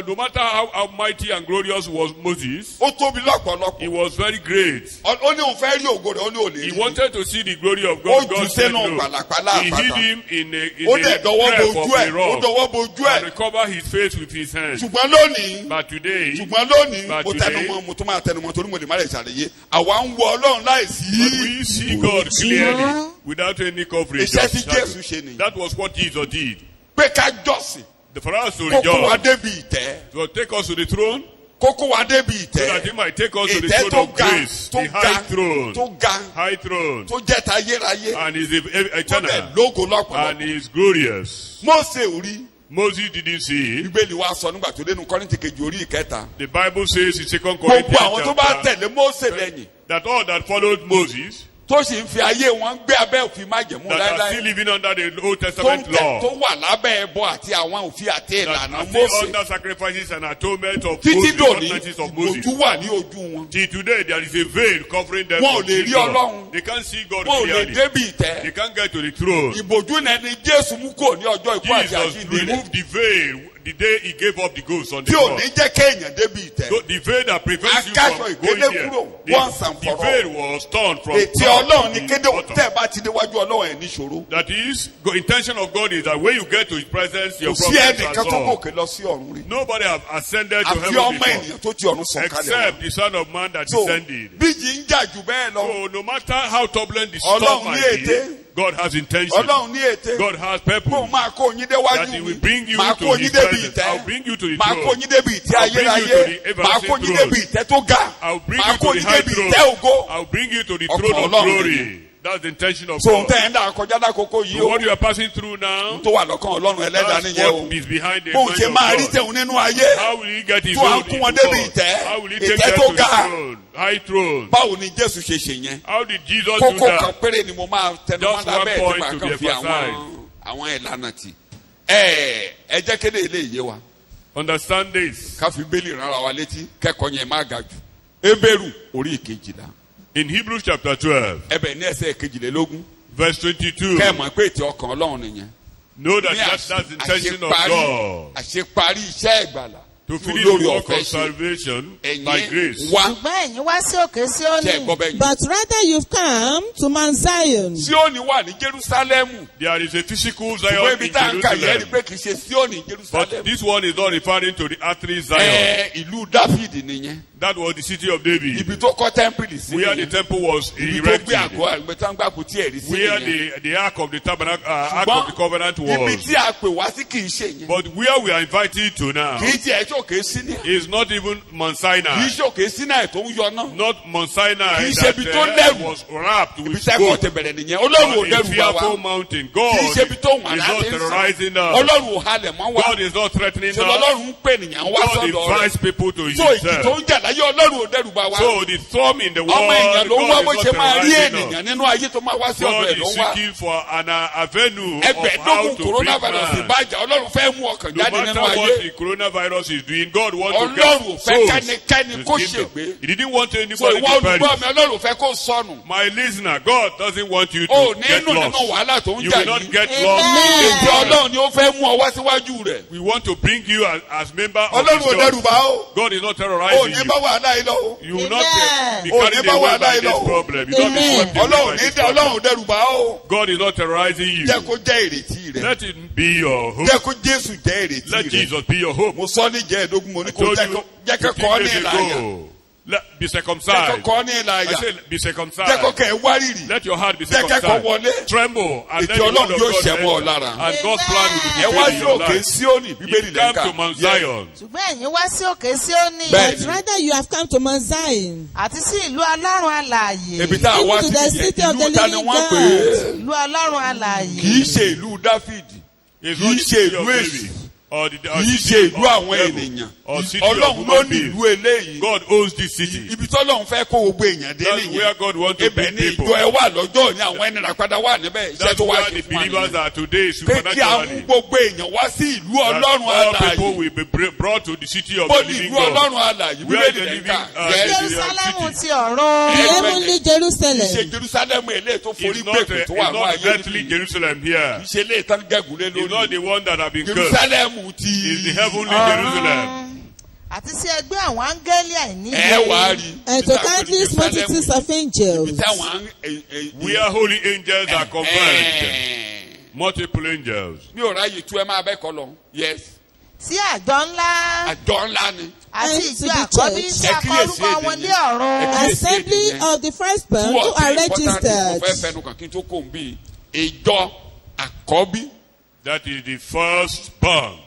No matter how mighty and glorious was Moses, ó tóbi lọ́pọ̀lọpọ̀. he was very great. ó ní òun fẹ́ rí ògo rẹ̀ ó ní òlè He rí. wanted to see the glory of ó God. jù God said sínú no. pàlàpàlà He àpáta. hid him in ó a dẹ̀ dọwọ́ cleft bojú of ẹ̀. the ó rock dọwọ́ bojú and ẹ̀. cover his face with his hands. ṣùgbọ́n lónìí. But today, mo tẹnumọ́ mo tún máa tẹnumọ́ torí mo lè má lè ṣàlàyé. àwa ń wo Ọlọ́run láìsí. we see God clearly without any coverage. iṣẹ́ tí Jésù ṣe nìyí. That was what Jesus did. pé ká jọ́sìn. For us to kókó wa rejoice, débi ìtẹ́. to take us to the throne, kókó wa débi so that he ìtẹ́. might take us to the ìtẹ́ throne tó of ga grace, tó the ga high throne, tó ga high throne, tó jẹ́ ta yérayé. and is tó dẹ̀ eternal, lógo and lọ́pọ̀lọpọ̀. is glorious. Mósè ò rí. Moses didn't see it. Bíbélì wa sọ nígbà tó dénú Kọ́ríńtì kejì orí ìkẹta. The Bible says in 2 gbogbo Corinthians àwọn tó bá chapter, tẹ̀lé Mósè lẹ́yìn that all that followed Moses, tó sì ń fi ayé wọn gbé abẹ́ òfin májẹ̀mú that are still láéláé living under the Old tó Testament tó law, wà lábẹ́ ẹbọ àti àwọn òfin àti that ìlànà are still Mósè under sacrifices and atonement of títí Moses, dòní ordinances of Moses. ojú wà ní ojú wọn. Till today, there is a veil covering them. Wọn ò from lè seeing rí God. Ọlọ́run. They can't see God wọn ò lè clearly. débi They ìtẹ́. can't get to the throne. ìbòjú náà ni Jésù mú kúrò ní ọjọ́ ikú àti Jesus àjíǹde rẹ̀ removed the veil the day he gave up the ghost on the tí ò cross. ní jẹ́ kéèyàn débi ìtẹ́. So the veil that prevents you Akáṣọ from ìkéde going there, kúrò once and the for all. veil was torn from ètí top Ọlọ́run to ní the kéde bottom. tẹ́ ẹ bá ti déwájú Ọlọ́run ẹ̀ níṣòro. That is, the intention of God is that when you get to his presence, your kò sí problems are ẹnìkan tó solved. gòkè lọ sí ọ̀run rí. Nobody have ascended to àfi heaven ọmọ before, ènìyàn tó ti ọ̀run sọ̀kalẹ̀ wá. except the Son of Man that so descended. bíjì ń jà jù bẹ́ẹ̀ lọ. So no matter how turbulent the storm Ọlọ́run ní might be, ète. God has intention. Ọlọ́run ní ète. God has mo purpose. máa kó yín That déwájú he mi. will bring you máa to kó yín his débi presence. I'll ìtẹ́. bring you to the máa kó throne. yín débi ìtẹ́ I'll bring you ayérayé. to the máa kó everlasting yín throne. débi ìtẹ́ tó ga. I'll bring máa you kó to the yín high débi throne. ìtẹ́ ògo. I'll bring you to the Ọkàn throne of Ọlọ́run glory. nìyẹn. That's the intention of so n God. tẹ́ ẹ̀ ń dà kọjá lákòókò yìí So o. what you are passing through now, tó wà lọ́kàn Ọlọ́run ẹlẹ́dàá that's nìyẹn o. what is behind the bó ń mind ṣe of máa rí God. tẹ̀hún nínú ayé. How will he get his tó à ń own kún into wọn débi God? ìtẹ́. How will he take ìtẹ́ them tó to the ga. throne? High throne. báwo ni Jésù ṣe ṣe yẹn. How did Jesus do kókó kan that? péré ni mo máa tẹnu mọ́ Just one lábẹ́ ẹ̀ tí point màá to kàn be fi àwọn ìlànà tì. ẹ jẹ́ kéde ilé ìyé wa. Understand this. ká fi bẹ́ẹ̀lì rán ara wa létí kẹ́kọ̀ọ́ yẹn má ga jù. Hébérù orí ìkejìlá. In Hebrews chapter 12, ẹbẹ̀ ní ẹsẹ̀ kejìlélógún. verse 22, kẹ́ ẹ̀ mọ̀ pé ètò ọkàn Ọlọ́run nìyẹn. know that ní that's the intention of God àṣeparí iṣẹ́ ìgbàlà. to finish olórí the work ọ̀fẹ́ of ṣe. salvation by grace. wá ṣùgbọ́n ẹ̀yin wá sí òkè Síónì. tẹ́ ẹ gbọ́ bẹ́ẹ̀ yẹn. But rather you've come to Mount Zion. Síónì wà ní Jerúsálẹ́mù. There is a physical ṣùgbọ́n Zion ibi in tá à ń kà yẹn rí Jerusalem. pé kì í ṣe Síónì But Jerúsálẹ́mù. this one is not referring to the earthly Zion. ìlú Dáfídì nìyẹn. That was the city of David, ibi tó kọ́ tẹ́ḿpìlì sí where the nìyẹn. temple was ibi tó gbé erected, àgọ́ àgbẹ̀ tó ń gbà kú tí ẹ̀rí sí where nìyẹn. the ark of the tabernacle, ark of the covenant ibi was. tí a pè wá sí kì í ṣe yẹn. But where we are invited to now kì í tiẹ̀ ṣòkè sí ní. is not even Mount kì í Sinai. ṣòkè sí náà tó ń yọ náà. Not Mount Sinai Kì í ṣe that ibi tó lẹ́rù. was wrapped ibi with tí ẹ̀kọ́ gold. ti bẹ̀rẹ̀ nìyẹn. Ọlọ́run ò A dẹ́rù bá fearful wa. mountain. kì God í is ṣe ibi tó wà not láti ń terrorizing sàn. us. Ọlọ́run ò halẹ̀ mọ́ wa. God is not threatening ṣe us. lọ́lọ́run ń pè nìyàn wá God sọ́dọ̀ rẹ̀. invites people to so ìjì tó himself. ń jà láyé Ọlọ́run ò dẹ́rù bá wa. So the storm in the world, ọmọ èèyàn ló ń wá God bó is ṣe not máa rí terrorizing ènìyàn us. nínú ayé tó máa wá sí ọ̀dọ̀ God ẹ̀ ló is ń wá. seeking for an avenue of how ẹgbẹ̀ẹ́dógún to bring coronavirus man. ìbàjẹ́ Ọlọ́run fẹ́ mú ọkàn No jáde matter nínú what ayé. the coronavirus is doing, God wants to Ọlọ́run get ò fẹ́ souls kẹ́nikẹ́ni to kó his kingdom. ṣègbé. He didn't want so anybody ìwọ to olùgbọ́ perish. mi Ọlọ́run ò fẹ́ kó sọnù. My listener, God doesn't want you o to get nínú lost. wàhálà tó ń You jà will not yìí. get Amen. lost. ètò Ọlọ́run ni ó fẹ́ mú ọ wá síwájú rẹ̀. We want to bring you as member of Ọlọ́run ò the dẹ́rù church. bá o. God is not o terrorizing ní you. bá wàhálà yìí lọ o. You will not Amen. be Oh, carried never away will by I this know. problem. You will not be Amen. swept away by Ọlọ́run ní this dá Ọlọ́run ò problem. dẹ́rù bá o. God is not terrorizing you. jẹ́ kó jẹ́ ìrètí rẹ̀. Let it be your hope. jẹ́ kó Jésù jẹ́ ìrètí Let rẹ̀. Jesus be your hope. mo sọ ní jẹ́ẹ̀dógún mo ní I kó told jẹ́ you kẹ́kọ̀ọ́ 15 ní days ìlàyà. ago. Be jẹ́ circumcised. kẹ́kọ̀ọ́ ní I ìlàyà. said, be jẹ́ circumcised. kọ́kẹ́ ẹ̀ wárìrì. Let your heart be jẹ́ kẹ́kọ̀ọ́ circumcised. wọlé. Tremble and Ètò let the word Ọlọ́run of yóò God ṣẹ mọ́ ọ enter. lára. And God's plan will be ẹ wá fulfilled in sí your òkè life. Síónì bíbélì You come lẹ́ka. to Mount Zion. ṣùgbọ́n ẹ̀yin wá sí òkè Síónì. Bẹ́ẹ̀. But rather you have come to Mount Zion. àti sí ìlú Ọlọ́run alààyè. Ibi tá a wá Even sí to the ìyẹn city of the ìlú ta ni living wọ́n pè God. é. ìlú Ọlọ́run alààyè. kì í ṣe ìlú Dáfídì. It's kì í not the ṣe city ìlú of èṣù. David. or the kì í ṣe ìlú àwọn ènìyàn. Ọlọ́run ló ní ìlú eléyìí. God owns this city. Ibi tí Ọlọ́run fẹ́ kó gbogbo èèyàn dé That's nìyẹn. where God wants to Ibẹ̀ bring ni people. ìjọ ẹ wà lọ́jọ́ ní àwọn ẹni ràpadà wà níbẹ̀. Iṣẹ́ That's tó wá where ṣe the fún wa believers nìyẹn. are today Pé kí àwọn supernaturally. gbogbo èèyàn wá sí ìlú That Ọlọ́run all people alààyè. will be brought to the city of Bó the ní living ìlú God. Ọlọ́run alààyè. Where Bíbélì the rẹ̀ living ká. Jerúsálẹ́mù city. ti ọ̀run. The heavenly Ṣé Jerusalem. Jerusalem eléyìí tó forí It's not, gbèkùn tó wà ní not ayé earthly nìyí. Jerusalem here. Ṣé lè tán gẹ̀gúnlé It's not lórí. the one that have been cursed. Jerusalem It's ti. the heavenly Jerusalem. Àti sí ẹgbẹ́ àwọn áńgẹ́lì àìníye. Ẹ wá rí. And to countless multitudes of Ibi angels. táwọn Where holy angels are converged. Multiple angels. mi ò ráyè tú ẹ máa bẹ́ kọ́ lọ. Yes. Sí àjọ ńlá. Àjọ ńlá ni. Àti And ìjọ to the àkọ́bí church. tí Ẹ a kọ kíyèsí orúkọ èdè wọn ní yẹn. ọ̀run. Assembly of the firstborn Two who or are three important things mo fẹ́ registered. fẹnu kàn kí n tó kó n bí. Ìjọ àkọ́bí. That is the firstborn.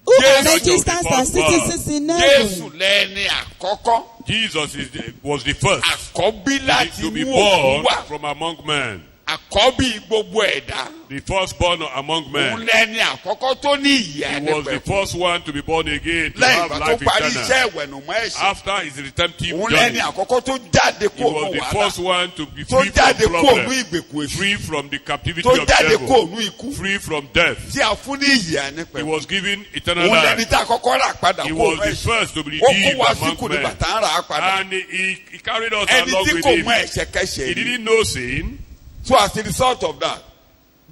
Who are Yes. registered as citizens in Jésù heaven. lẹ́ni àkọ́kọ́. Jesus was the first Àkọ́bí láti to be mú òkú born wá. from among men. Àkọ́bí gbogbo ẹ̀dá. The firstborn among Òun men. lẹ́ni àkọ́kọ́ tó ní ìyá He was the ẹ̀dẹ́gbẹ̀kún. first one to be born again, to Lẹ́yìn have ìgbà tó life parí eternal. iṣẹ́ ìwẹ̀nùmọ́ ẹ̀ṣẹ̀. After his redemptive Òun journey, lẹ́ni àkọ́kọ́ tó jáde he kó was òun the wàhálà. first one to be Tó free jáde from kó òun problem, ìgbèkùn èṣù. free from the captivity Tó of jáde kó devil, òun ikú. free from death. Tí a fún ní ìyá He ẹ̀dẹ́gbẹ̀kún. was given eternal Òun lẹ́ni life. tá a kọ́kọ́ rà padà He kó was òun the ẹ̀ṣẹ̀. first to be Ó kó redeemed wa síkù among ní men. bàtà ń rà á padà. And he carried us Ẹni along tí with kò him. mọ ẹ̀ṣẹ̀ kẹ́ṣẹ̀ He ni. didn't know sin. So as a result of that,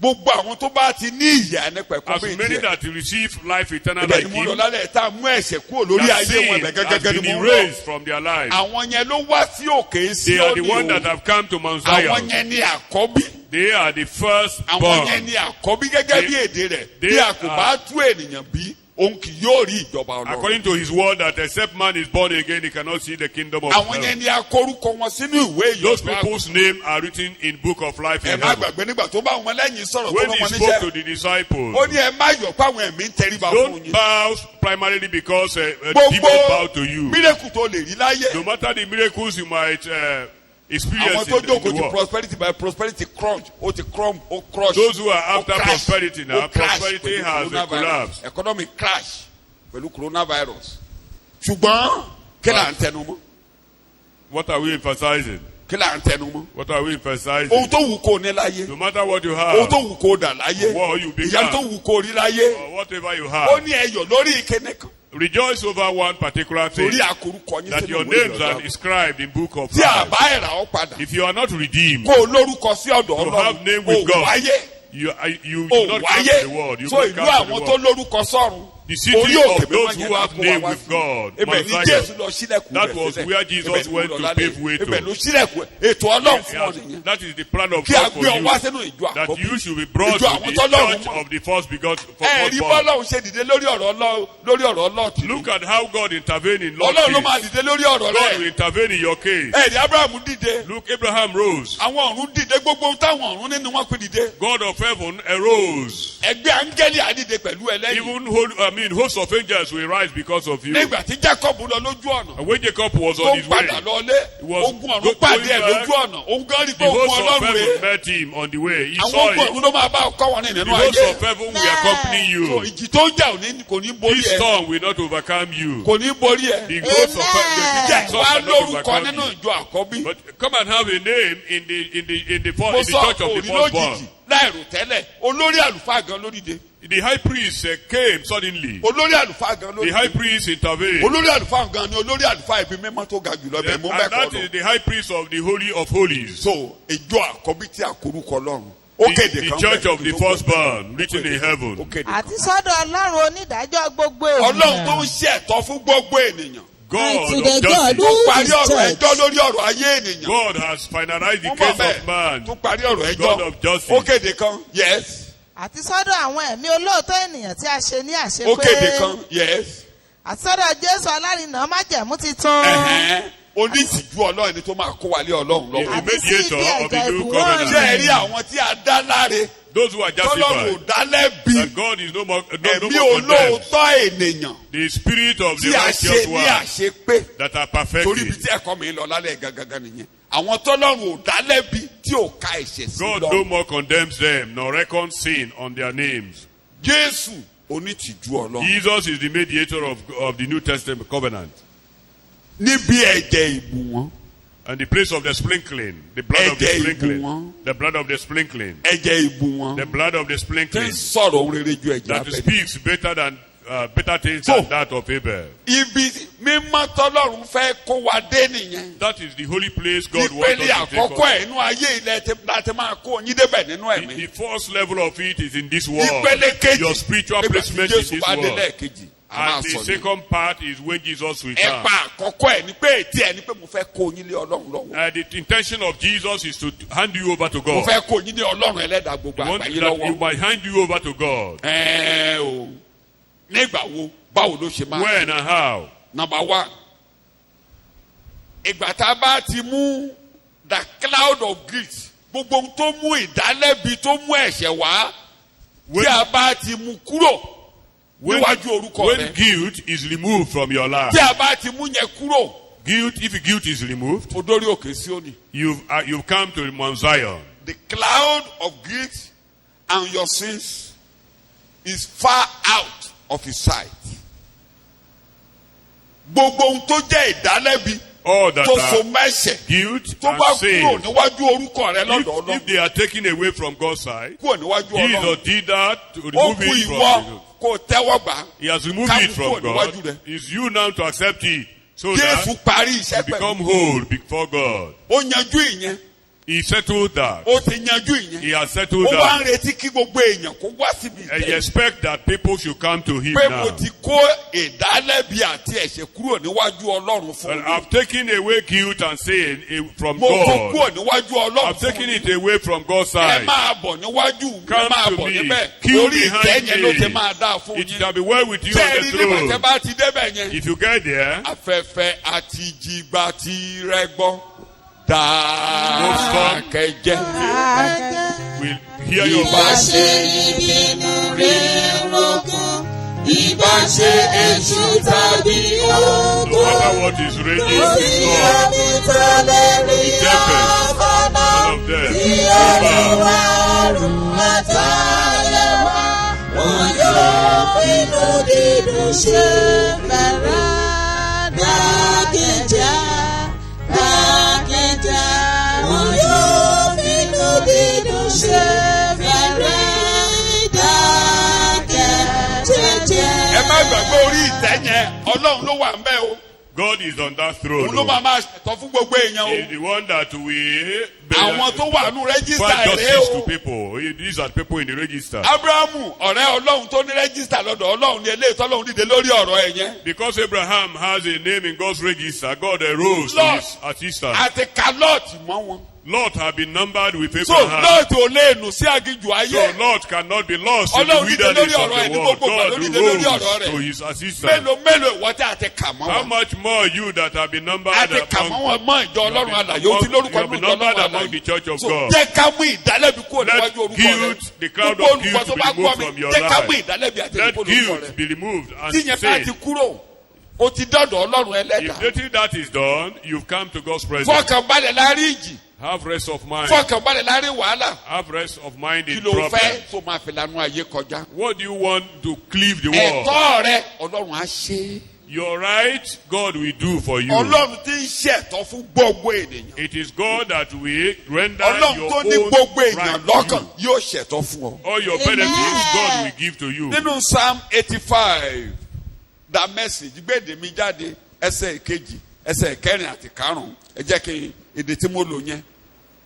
gbogbo àwọn tó bá ti ní ìyá ẹ̀dẹ́gbẹ̀kún As bí many tiẹ̀. that receive life eternal Ibẹ̀ like ni mo lọ him, lálẹ́ tá a mú ẹ̀ṣẹ̀ kúrò lórí that ayé wọn sin ibẹ̀ has gẹ́gẹ́ ni been mo ń lọ. erased from their lives. Àwọn yẹn ló wá sí òkè sí They are the òní ones that o. have come to Mount Àwọn Zion. yẹn ní àkọ́bí. They are the Àwọn firstborn. yẹn ní àkọ́bí gẹ́gẹ́ bí èdè rẹ̀. they Bí a kò are- bá tú ènìyàn bí, òun kì yóò rí ìjọba Ọlọ́run. According to his word, that except man is born again, he cannot see the kingdom of Àwọn yẹn heaven. ní akórúkọ wọn sínú ìwé Those ìyọ̀dọ̀ àgùntàn. people's names are written in book of life Ẹ in má heaven. gbàgbé nígbà tó bá wọn lẹ́yìn sọ̀rọ̀ tó When rán he wọn spoke to níṣẹ́. the disciples, Ó ní ẹ má yọ̀ páwọn ẹ̀mí ń tẹríba fún don't yín. bow primarily because demons bow to you. Mírèkù tó lè rí láyé. No matter the miracles you might Àwọn experience tó in the jókòó ti world. prosperity by prosperity crunch ó ti crumb ó crush. Those who are after ó crash, prosperity now, ó crash prosperity pẹ̀lú has coronavirus. collapsed. Economy crash pẹ̀lú coronavirus. Ṣùgbọ́n kí là ń tẹnu mọ́? What are we emphasizing? Kí là ń tẹnu mọ́? What are we emphasizing? Ohun tó wù kó ní láyé. No matter what you Ohun have, tó wù kó dà láyé. What you become. Ìyá tó wù kó rí láyé. or whatever you Ó have, ní ẹyọ̀ lórí ìkéne kan. rejoice over one particular thing, Torí àkórúkọ yín that sínú your ìwé names ìyọ̀dọ̀ are àgùntàn. inscribed in book of Tí a life. bá ẹ̀rà ọ́ padà. If you are not redeemed, Kó o lórúkọ sí ọ̀dọ̀ to have name Ọlọ́run. with O God, wáyé. you O do not come to the world. wáyé. You So will ìlú come to the àwọn tó world. lórúkọ sọ́run. The city Orí òkè of those mímọ́ yẹn who la have kó wa name wá with sí. God, Ibẹ̀ Mount ni Zion. Jésù lọ sílẹ̀kùn That rẹ̀ was sílẹ̀. where Jesus Ibẹ̀ ni mo went lọ to lálẹ́. pave way to. Ibẹ̀ ló sílẹ̀kùn ètò Ọlọ́run fún ọ nìyẹn. That is the plan of Kí a God for gbé ọ wá you. sínú ìjọ That àkọ́bí. you should be brought to Ìjọ àwọn the tọ́lọ́run church mọ̀. of the first begot Ẹ rí firstborn. bọ́lọ́run ṣe dìde lórí ọ̀rọ̀ Lọ́ọ̀tì. Look at how God intervened in Lord's Ọlọ́run ló máa case. dìde lórí ọ̀rọ̀ God will rẹ̀. intervene in your case. Ẹ rí Abrahamu dìde. Look, Abraham rose. Àwọn ọ̀run dìde gbogbo táwọn ọ̀run nínú wọn pé dìde. God of heaven arose. Ẹgbẹ́ áńgẹ́lì àdìde pẹ̀lú ẹlẹ́yìn. Even hosts of angels will rise because of you. Nígbà tí Jacob lọ lójú ọ̀nà. And when Jacob was Tó on his way, padà lọlé. was Ogun ọ̀run going pàdé ẹ̀ back. lójú ọ̀nà. Òun gan rí pé the ogun hosts of Ọlọ́run heaven rèé. met him on the way. He Àwọn saw ogun it. ọ̀run ló máa bá ọkọ wọn ní The nínú hosts ayé. of heaven will accompany So you. ìjì tó ń jà kò ní borí This ẹ. storm will not overcome you. Kò ní borí ẹ. The hosts of heaven, Jẹ́ the storm wá will not lórúkọ overcome nínú you. ìjọ àkọ́bí. But come and have a name in the Mo church sọ of the òní firstborn. lójijì láìrò tẹ́lẹ̀. Olórí àlùfáà gan lóríde. The high priest came suddenly. Olórí àlùfáà gan The high lóríde. priest intervened. Olórí àlùfáà gan ni olórí àlùfáà ibi mímọ́ tó ga jùlọ bẹ́ẹ̀ And mo bẹ́ẹ̀ that kọ́ is lọ. the high priest of the Holy of Holies. So ìjọ àkọ́bí tí a korúkọ lọ́run. Ó kéde The kan church bẹ́ẹ̀ of the tó kọ́. firstborn, written in Ó heaven. kéde kan. Àti sọ́dọ̀ Ọlọ́run onídàájọ́ gbogbo Ọlọ́run tó ń ènìyàn. ṣe ẹ̀tọ́ fún gbogbo ènìyàn. God And to of the God justice. Tó who parí is ọ̀rọ̀ judge. ẹjọ́ lórí ọ̀rọ̀ ayé ènìyàn. God has finalized the Wọ́n mọ̀ case bẹ́ẹ̀. of man. Tó parí ọ̀rọ̀ God ẹjọ́. of justice. Ó kéde kan. Yes. Àti sọ́dọ̀ àwọn ẹ̀mí olóòótọ́ ènìyàn tí a ṣe ní Ó kéde àṣepé. kan. Yes. Àti sọ́dọ̀ Jésù alárinà májẹ̀mú titun. Ẹ̀hẹ́n. Oníṣìjú Ọlọ́run ni tó máa kó wálé Ọlọ́run The lọ́wọ́. Àti sí mediator ibi of the ẹ̀jẹ̀ new ìbùwọ́n covenant. Ṣé ẹ rí àwọn tí a dá láre? Those who are Tọ́lọ́run justified. ò dá lẹ́bi. That God is no more Ẹ̀mí condemned. olóòótọ́ ènìyàn The spirit of the tí a ṣe righteous ní one àṣepé. that are Torí ibi perfected. tí ẹ̀kọ́ mi lọ lálẹ́ gangan nìyẹn. Àwọn tọ́lọ́run ò dá lẹ́bi tí ò ka ẹ̀ṣẹ̀ sí God lọ. no more condemns them, nor reckons sin on their names. Jésù onítìjú ọlọ́run. Jesus is the mediator of the New Testament covenant. níbi ẹ̀jẹ̀ ìbù wọn. And the place of the sprinkling, the blood of the Ẹ̀jẹ̀ sprinkling, ìbù the blood of the sprinkling, ẹ̀jẹ̀ ìbù wọn. the blood of the tí ń sprinkling sọ̀rọ̀ ohun rere ju ẹ̀jẹ̀ that abẹ́lé. speaks better things So- than that of Abel. ibi mímọ́ tọ́lọ́run fẹ́ kó wa dé nìyẹn. That is the holy place God wants ìpele us to take àkọ́kọ́ us. ẹ̀ inú ayé ilẹ̀ láti máa kó yín débẹ̀ nínú ẹ̀mí. The first level of it is in this world. ìpele kejì Your spiritual nígbà tí placement in Jésù this bá dé world. lẹ́ẹ̀kejì a máa And the sọ ní. second part is when Jesus will come. ẹ̀pà àkọ́kọ́ ẹ̀ ni pé ètí ẹ̀ ni pé mo fẹ́ kó yín lé ọlọ́run lọ́wọ́. The intention of Jesus is to hand you over to mo God. fẹ́ kó yín lé ọlọ́run ẹlẹ́dàá gbogbo He wants àgbáyé that he lọ́wọ́. might hand you over to God. o nígbà wo báwo ló ṣe máa. When and how? Number one, ìgbà tá a bá ti mú the cloud of guilt, gbogbo ohun tó mú ìdálẹ́bi tó mú ẹ̀ṣẹ̀ wá, tí a bá ti mú kúrò níwájú orúkọ When rẹ, guilt is removed from your life, tí a bá ti mú yẹn kúrò, if guilt is removed, ó dórí òkè Síónì. you've come to Mount Zion. The cloud of guilt and your sins is far out of his sight. Gbogbo ohun tó jẹ́ ìdálẹ́bi All that tó so are mẹ́ṣẹ̀ guilt tó bá and kúrò sin, níwájú orúkọ rẹ lọ́dọ̀ if Ọlọ́run, they are taken away from God's side, kúrò níwájú Jesus Ọlọ́run, did that to ó remove kú it ìwọ from kó tẹ́wọ́ gbà. He has removed Ká it mú from kúrò níwájú God. rẹ. It's you now to accept it so Jésù that parí you iṣẹ́ become pẹ̀lú. whole before God. Ó yanjú ìyẹn. He settled that. Ó ti yanjú ìyẹn. He has settled Ó wá ń that. retí kí gbogbo èèyàn kó wá síbi And he ìtẹ́. expects that people should come to him Pé mo now. ti kó ìdálẹ́bi àti ẹ̀ṣẹ̀ kúrò níwájú Ọlọ́run fún And mi. I've taken away guilt and sin from Mo kó God. kúrò níwájú Ọlọ́run I've fún taken mi. it away from God's Ẹ side. máa bọ̀ níwájú mi. Ẹ Come máa to bọ̀ me. níbẹ̀. Queue Orí ìtẹ́ behind yẹn ló ti me. máa dáa fún It yín. shall be well with you on Bẹ́ẹ̀ni the nígbà tẹ́ throne. bá ti débẹ̀ yẹn. If you get there, Afẹ́fẹ́ àti ìjìgbà ti rẹ gbọ́. Dákẹ́jẹ́. we'll hear your Ìbá voice. ṣe ìbínú rẹ̀ rogún, ìbá ṣe èṣù tàbí No ogun. matter what is raging, Kò sí it's God. ẹni tó lè rí The tempest, ọ̀fọ̀nà all of them, tí will bow. Olúwa ọ̀run àtayé wá. Wọn yóò finú dídùn ṣe fẹ́rẹ́. Dákẹ́jẹ́, dákẹ́jẹ́. Wọn yóò finú dídùn ṣe fẹ́rẹ́. Dákẹ́jẹ́. Ẹ má gbàgbé orí ìtẹ́ yẹn. Ọlọ́run ló wà ń bẹ̀ o. God is on that throne. Òun ló máa máa ṣètò fún gbogbo èèyàn He's o. the one that will Àwọn tó wà nù rẹ́gísítà find rẹ̀ justice to o. people. These are people in the register. Abrahamu ọ̀rẹ́ Ọlọ́run tó ní rẹ́gísítà lọ́dọ̀ Ọlọ́run ní eléyìí tọ́lọ́run dìde lórí ọ̀rọ̀ ẹ̀ yẹn. Because Abraham has a name in God's register, God arose to Lord, his assistance. àti kálọ́ọ̀tì mọ́ wọn. Lot have been numbered with So Abraham. lọ́ọ̀tì ò lè nù sí aginjù So ayé. Lot cannot be lost in the Ọlọ́run dìde wilderness lórí of ọ̀rọ̀ ẹ̀ the ní world. gbogbo ìgbà ló God dìde lórí ọ̀rọ̀ rose rẹ̀. to his assistance. Mélòó mélòó ìwọ tí a ti kà mọ́ How wọn. much more you that have been numbered A ti kà mọ́ among, wọn mọ́ ìjọ Ọlọ́run àlàyé. O ti lórúkọ you have nínú been ìjọ numbered Ọlọ́run among the àlàyé. church of So God. jẹ́ ká mú ìdálẹ́bi kúrò Let níwájú orúkọ rẹ̀. guilt, the cloud Gbogbo of guilt olùkọ́ tó be bá gbọ́ removed mi, from your jẹ́ ká mú life. ìdálẹ́bi àti Let ìdíkò lórúkọ guilt rẹ̀. be removed Tí and yẹn bá ti sin. kúrò, o ti dọ́dọ̀ Ọlọ́run If ẹlẹ́dàá. dating that is done, you've come to God's presence. Fọkànbalẹ̀ láàrin ìjì. Have rest of mind. Fọkànbalẹ̀ láàrin wàhálà. Have rest of mind Kí in ló problem. fẹ́ tó máa fi lanu ayé kọjá? What do you want to cleave the world? Ẹ̀tọ́ rẹ Ọlọ́run á ṣe. Your right, God will do for you. Ọlọ́run ti ń ṣẹ̀tọ́ fún gbogbo ènìyàn. It is God that will render Ọlọ́run your tó ní own gbogbo right èèyàn to lọ́kàn you. yóò ṣẹ̀tọ́ fún ọ. All your benefits, God will give to you. Nínú Psalm 85, that message gbèdé mi jáde ẹsẹ̀ ìkejì ẹsẹ̀ ìkẹrin àti karùn-ún. Ẹ jẹ́ kí èdè tí mo lò yẹn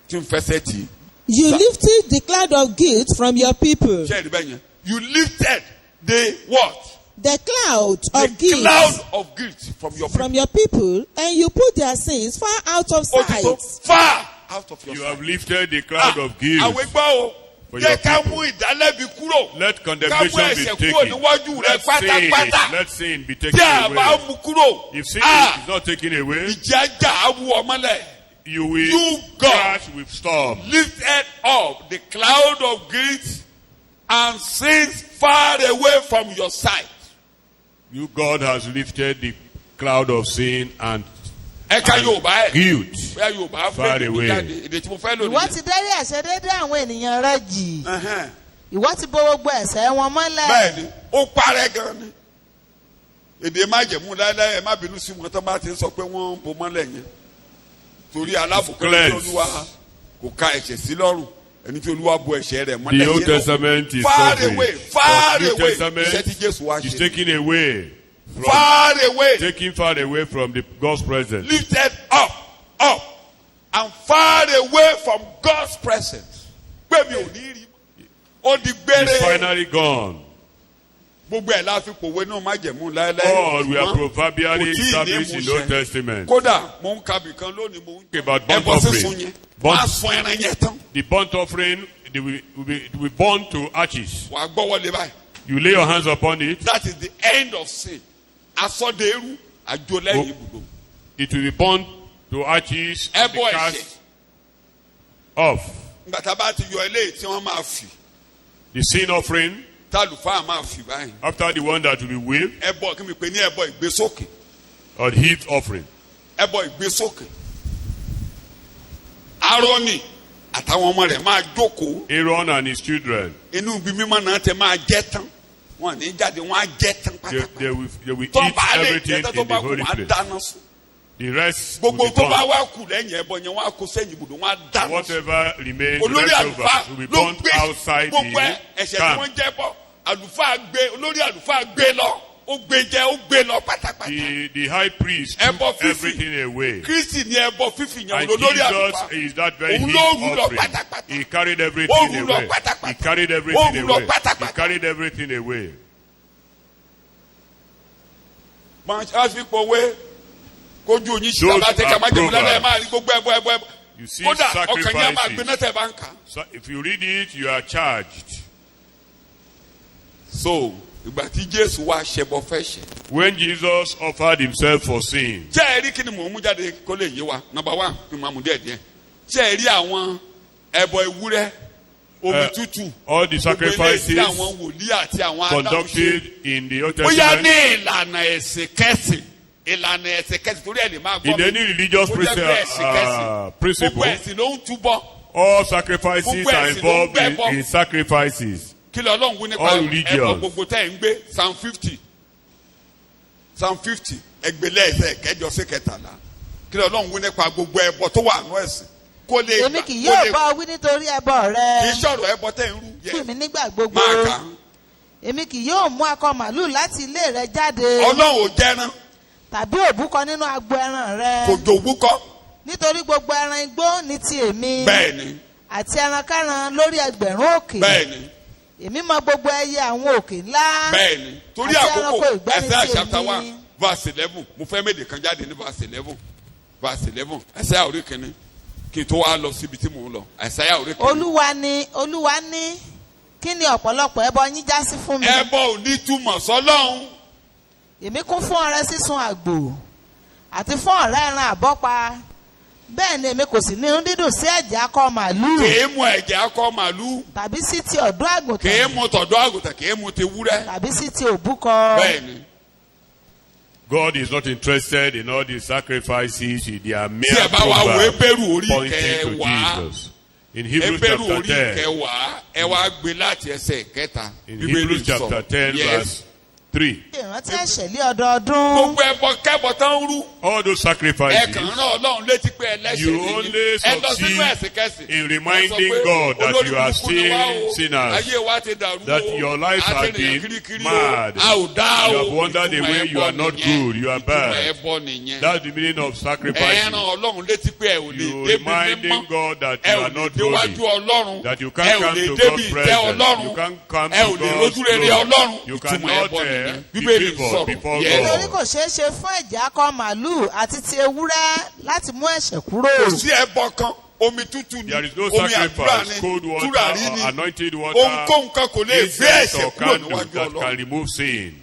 tí n fẹsẹ̀ tì í. You lifted the cloud of guilt from your people. Ṣé ẹ̀rí bẹ́ẹ̀ yẹn? You lifted the what? The cloud The of guilt cloud of guilt from your people. from your people, and you put their sins far out of Ó ti sight. tó far out of your You sight. have lifted the cloud of Àwọn guilt. ẹgbẹ́ o, For your jẹ́ ká people. mú ìdálẹ́bi kúrò. Let Ká mú condemnation be ẹ̀ṣẹ̀ taken. kúrò níwájú rẹ Let pátápátá. let sin be Tí taken a bá away. mú kúrò, If sin is not taken away, ìjì ajá á wú ọmọlẹ̀. you will You, God. crash with storm. Lifted up the cloud of guilt and sins far away from your sight. You, God, has lifted the cloud of sin and Ẹ̀ka Yorùbá ẹ̀. guilt. Bẹ́ẹ̀ Yorùbá Far fẹ́ mi away. jáde. Èdè tí mo fẹ́ lò ìwọ nìyẹn. ti dárí àṣẹdédé àwọn ènìyàn rẹ jì. ìwọ ti bo gbogbo ẹ̀ṣẹ̀ wọn mọ́lẹ̀. bẹ́ẹ̀ni ó parẹ́ gan ni èdè májẹ̀mú láéláé ẹ má bínú sí wọn tó bá ti sọ pé wọ́n ń bo mọ́lẹ̀ yẹn torí alábùkún tí olúwa kò ka ẹ̀ṣẹ̀ sí lọ́rùn ẹni tí olúwa bo ẹ̀ṣẹ̀ rẹ̀ mọ́lẹ̀ The Old Testament is far covering. away The New Testament iṣẹ́ tí Jésù wá is ṣe taking away, taking far away from the God's presence. lifted up and far away from God's presence pé mi ò ní rí ó di It's gbére finally gone. gbogbo ẹ̀ la fi pòwe náà májẹ̀mú láéláé All we are ṣùgbọ́n proverbially kò tí ì ní established in the Old ìmúṣẹ. Testament. kódà mo ń kabì kan lónìí mo ń About burnt ẹbọ sísun offering. yẹn Burnt- wọ́n á sun ẹran yẹn tán The burnt offering will be born to ashes. wàá gbọ́wọ́lé báyìí You lay your hands upon it. that is the end of sin asọ́dẹ̀ẹ́rú àjọlẹ́yìn ibùdó It will be born to ashes and be ẹbọ ẹ̀ṣẹ̀ cast off. gbàtà bá ti yọ eléyìí tí wọ́n máa fì The sin offering, tálùfáà máa fì báyìí after the one that will be waved, ẹbọ kí mi pè ní ẹbọ ìgbésókè or the heat offering. ẹbọ ìgbésókè Árónì àtàwọn ọmọ rẹ̀ máa jókòó Aaron and his children, inú ibi mímọ́ náà tẹ máa jẹ tán wọn ní jáde wọn á jẹ tán pátápátá they will tó eat bá lè everything jẹ tó in the bá kù holy wọn á place. dáná sùn The rest will gbogbo be tó bá burnt. wá kù lẹ́yìn ẹbọ yẹn wọn á kó sẹ́yìn ibùdó wọn á dáná sùn Whatever remains olórí left àlùfáà over will be ló burnt gbé outside gbogbo the ẹ̀ṣẹ̀ tí camp. wọ́n jẹ́ bọ́ àlùfáà gbé olórí àlùfáà gbé lọ ó gbé jẹ ó gbé lọ pátápátá The high priest Ẹbọ took fífì. everything away. Kristi ní ẹbọ fífi yẹn And olórí Jesus àlùfáà is that very Òun heat ló rú lọ offering. pátápátá. He carried Ó everything rú lọ away. pátápátá. He carried Ó everything rú lọ away. He pátápátá. carried everything away. máa fi pòwe kójú oyin sí Those abátẹ are kàmájẹmú lẹ́nu ẹ̀ proverbs. máa rí gbogbo ẹbọ You see kódà ọkàn yẹn máa sacrifices. gbé náà tẹ̀ bá ń kà. So if you read it, you are charged. so ìgbà tí Jésù wá ṣẹbọ fẹ́ ṣẹ. When Jesus offered himself for sin, jẹ́ ẹ rí kí ni mò ń mú jáde kó lè yé wa number one ni màá mú díẹ̀ díẹ̀ jẹ́ ẹ rí àwọn ẹbọ ewúrẹ́ omi tútù all the gbogbo eléyìí sacrifices tí àwọn wòlíì àti àwọn adáhùn ṣe. conducted in the Old bóyá ní Testament, ìlànà ẹ̀sìn kẹ́sìn torí ẹ̀ lè máa gbọ́ in any religious Ó jẹ́ pé ẹ̀sìn kẹ́sìn. principle, gbogbo ẹ̀sìn ló ń túbọ̀ all sacrifices Gbogbo are ẹ̀sìn ló ń involved gbẹ́bọ. in sacrifices. kí lọ Ọlọ́run wí nípa All religions. ẹbọ gbogbo tẹ́ ẹ̀ ń gbé Psalm 50 ẹgbẹ̀lẹ́ ẹ̀sẹ̀ kẹjọ sí kẹtàlá kí lọ Ọlọ́run wí nípa gbogbo ẹbọ tó wà nù ẹ̀sìn kó lè èmi kì yóò bá ọ wí nítorí ẹbọ kì rẹ. í sọ̀rọ̀ ẹbọ tẹ́ ń rú pè mí nígbà gbogbo. máa kà á. èmi kì yóò mú akọ màlúù láti ilé rẹ jáde. Ọlọ́run ò jẹran tàbí òbúkọ nínú agbo ẹran rẹ. kò jòwú kọ́ nítorí gbogbo ẹran igbó ní ti èmi. bẹ́ẹ̀ ni àti ẹran-kẹ́ran lórí ẹgbẹ̀rún òkè. bẹ́ẹ̀ ni èmi mọ gbogbo ẹyẹ àwọn òkè ńlá. bẹ́ẹ̀ ni torí àti àkókò ẹranko ìgbẹ́ni Isaiah tí chapter èmi. 1 verse 11 mo fẹ́ méde kan jáde ní verse 11 Isaiah orí kìíní kí n tó wá lọ síbi tí mò ń lọ Isaiah orí kìíní. olúwa ní kí ni ọ̀pọ̀lọpọ̀ ẹbọ yín já sí fún mi. ẹbọ ò ní túmọ̀ sọ́lọ́run èmi kún fún ọrẹ sísun àgbò àti fún ọ̀rẹ́ ẹran àbọ́pa bẹ́ẹ̀ ni èmi kò sì ní irun dídùn sí ẹ̀jẹ̀ akọ màlúù kèé mu ẹ̀jẹ̀ akọ màlúù tàbí sí ti ọ̀dọ́ kèé àgùntàn mu tọ̀dọ̀ àgùntàn kèé mu ti wúrẹ́ tàbí sí ti òbúkọ. bẹ́ẹ̀ ni God is not interested in all these sacrifices. They are mere tí ẹ bá wá wo proverbs Hébérù orí pointing to kẹwàá Jesus. In Hebrews Hébérù chapter orí 10, kẹwàá ẹ wá gbé láti ẹsẹ̀ kẹta in Bíbélì Hebrews sọ. chapter 10, Yes. verse 3, ìrántí ẹ̀ṣẹ̀ lé ọdọọdún. gbogbo ẹbọ kẹbọ tán ń rú all those ẹ sacrifices, kàn rán Ọlọ́run létí pé ẹlẹ́ṣẹ̀ you nìyí. only ẹ lọ sínú succeed ẹ̀sìn kẹsìn in Ẹ reminding sọ pé God that olórí you are burúkú ni wá still o. sinners, ayé wa ti dàrú that o. your lives A ti have rìnrìn been kirikiri mad. o. a ò dá o. You have wandered Ìtumọ̀ away, you are ẹbọ not nìyẹn. good, you are Ìtumọ̀ bad. ẹbọ nìyẹn. That's the meaning of ẹ sacrifices. rán Ọlọ́run létí pé ẹ ò lè You débi reminding mímọ́ God that ẹ you ò are lè not déwájú holy, Ọlọ́run that you ẹ can't ò come lè to débi God's ìtẹ́ presence, Ọlọ́run you can't come ẹ ò to lè God's rójú rere throne, Ọlọ́run you ìtumọ̀ cannot ẹbọ nìyẹn. be Bíbélì favored sọ̀rọ̀ before Yes. nítorí God. kò ṣeé ṣe fún ẹ̀jẹ̀ akọ màlúù àti ti ewúrẹ́ láti mú ẹ̀ṣẹ̀ kúrò. kò sí ẹbọ kan omi tútù ni There is no omi àdúrà sacrifice, ni cold water túràrí or ni anointed water, ohunkóhun kan kò lè gbé incense ẹ̀ṣẹ̀ or kúrò candle níwájú that Ọlọ́run can remove sin.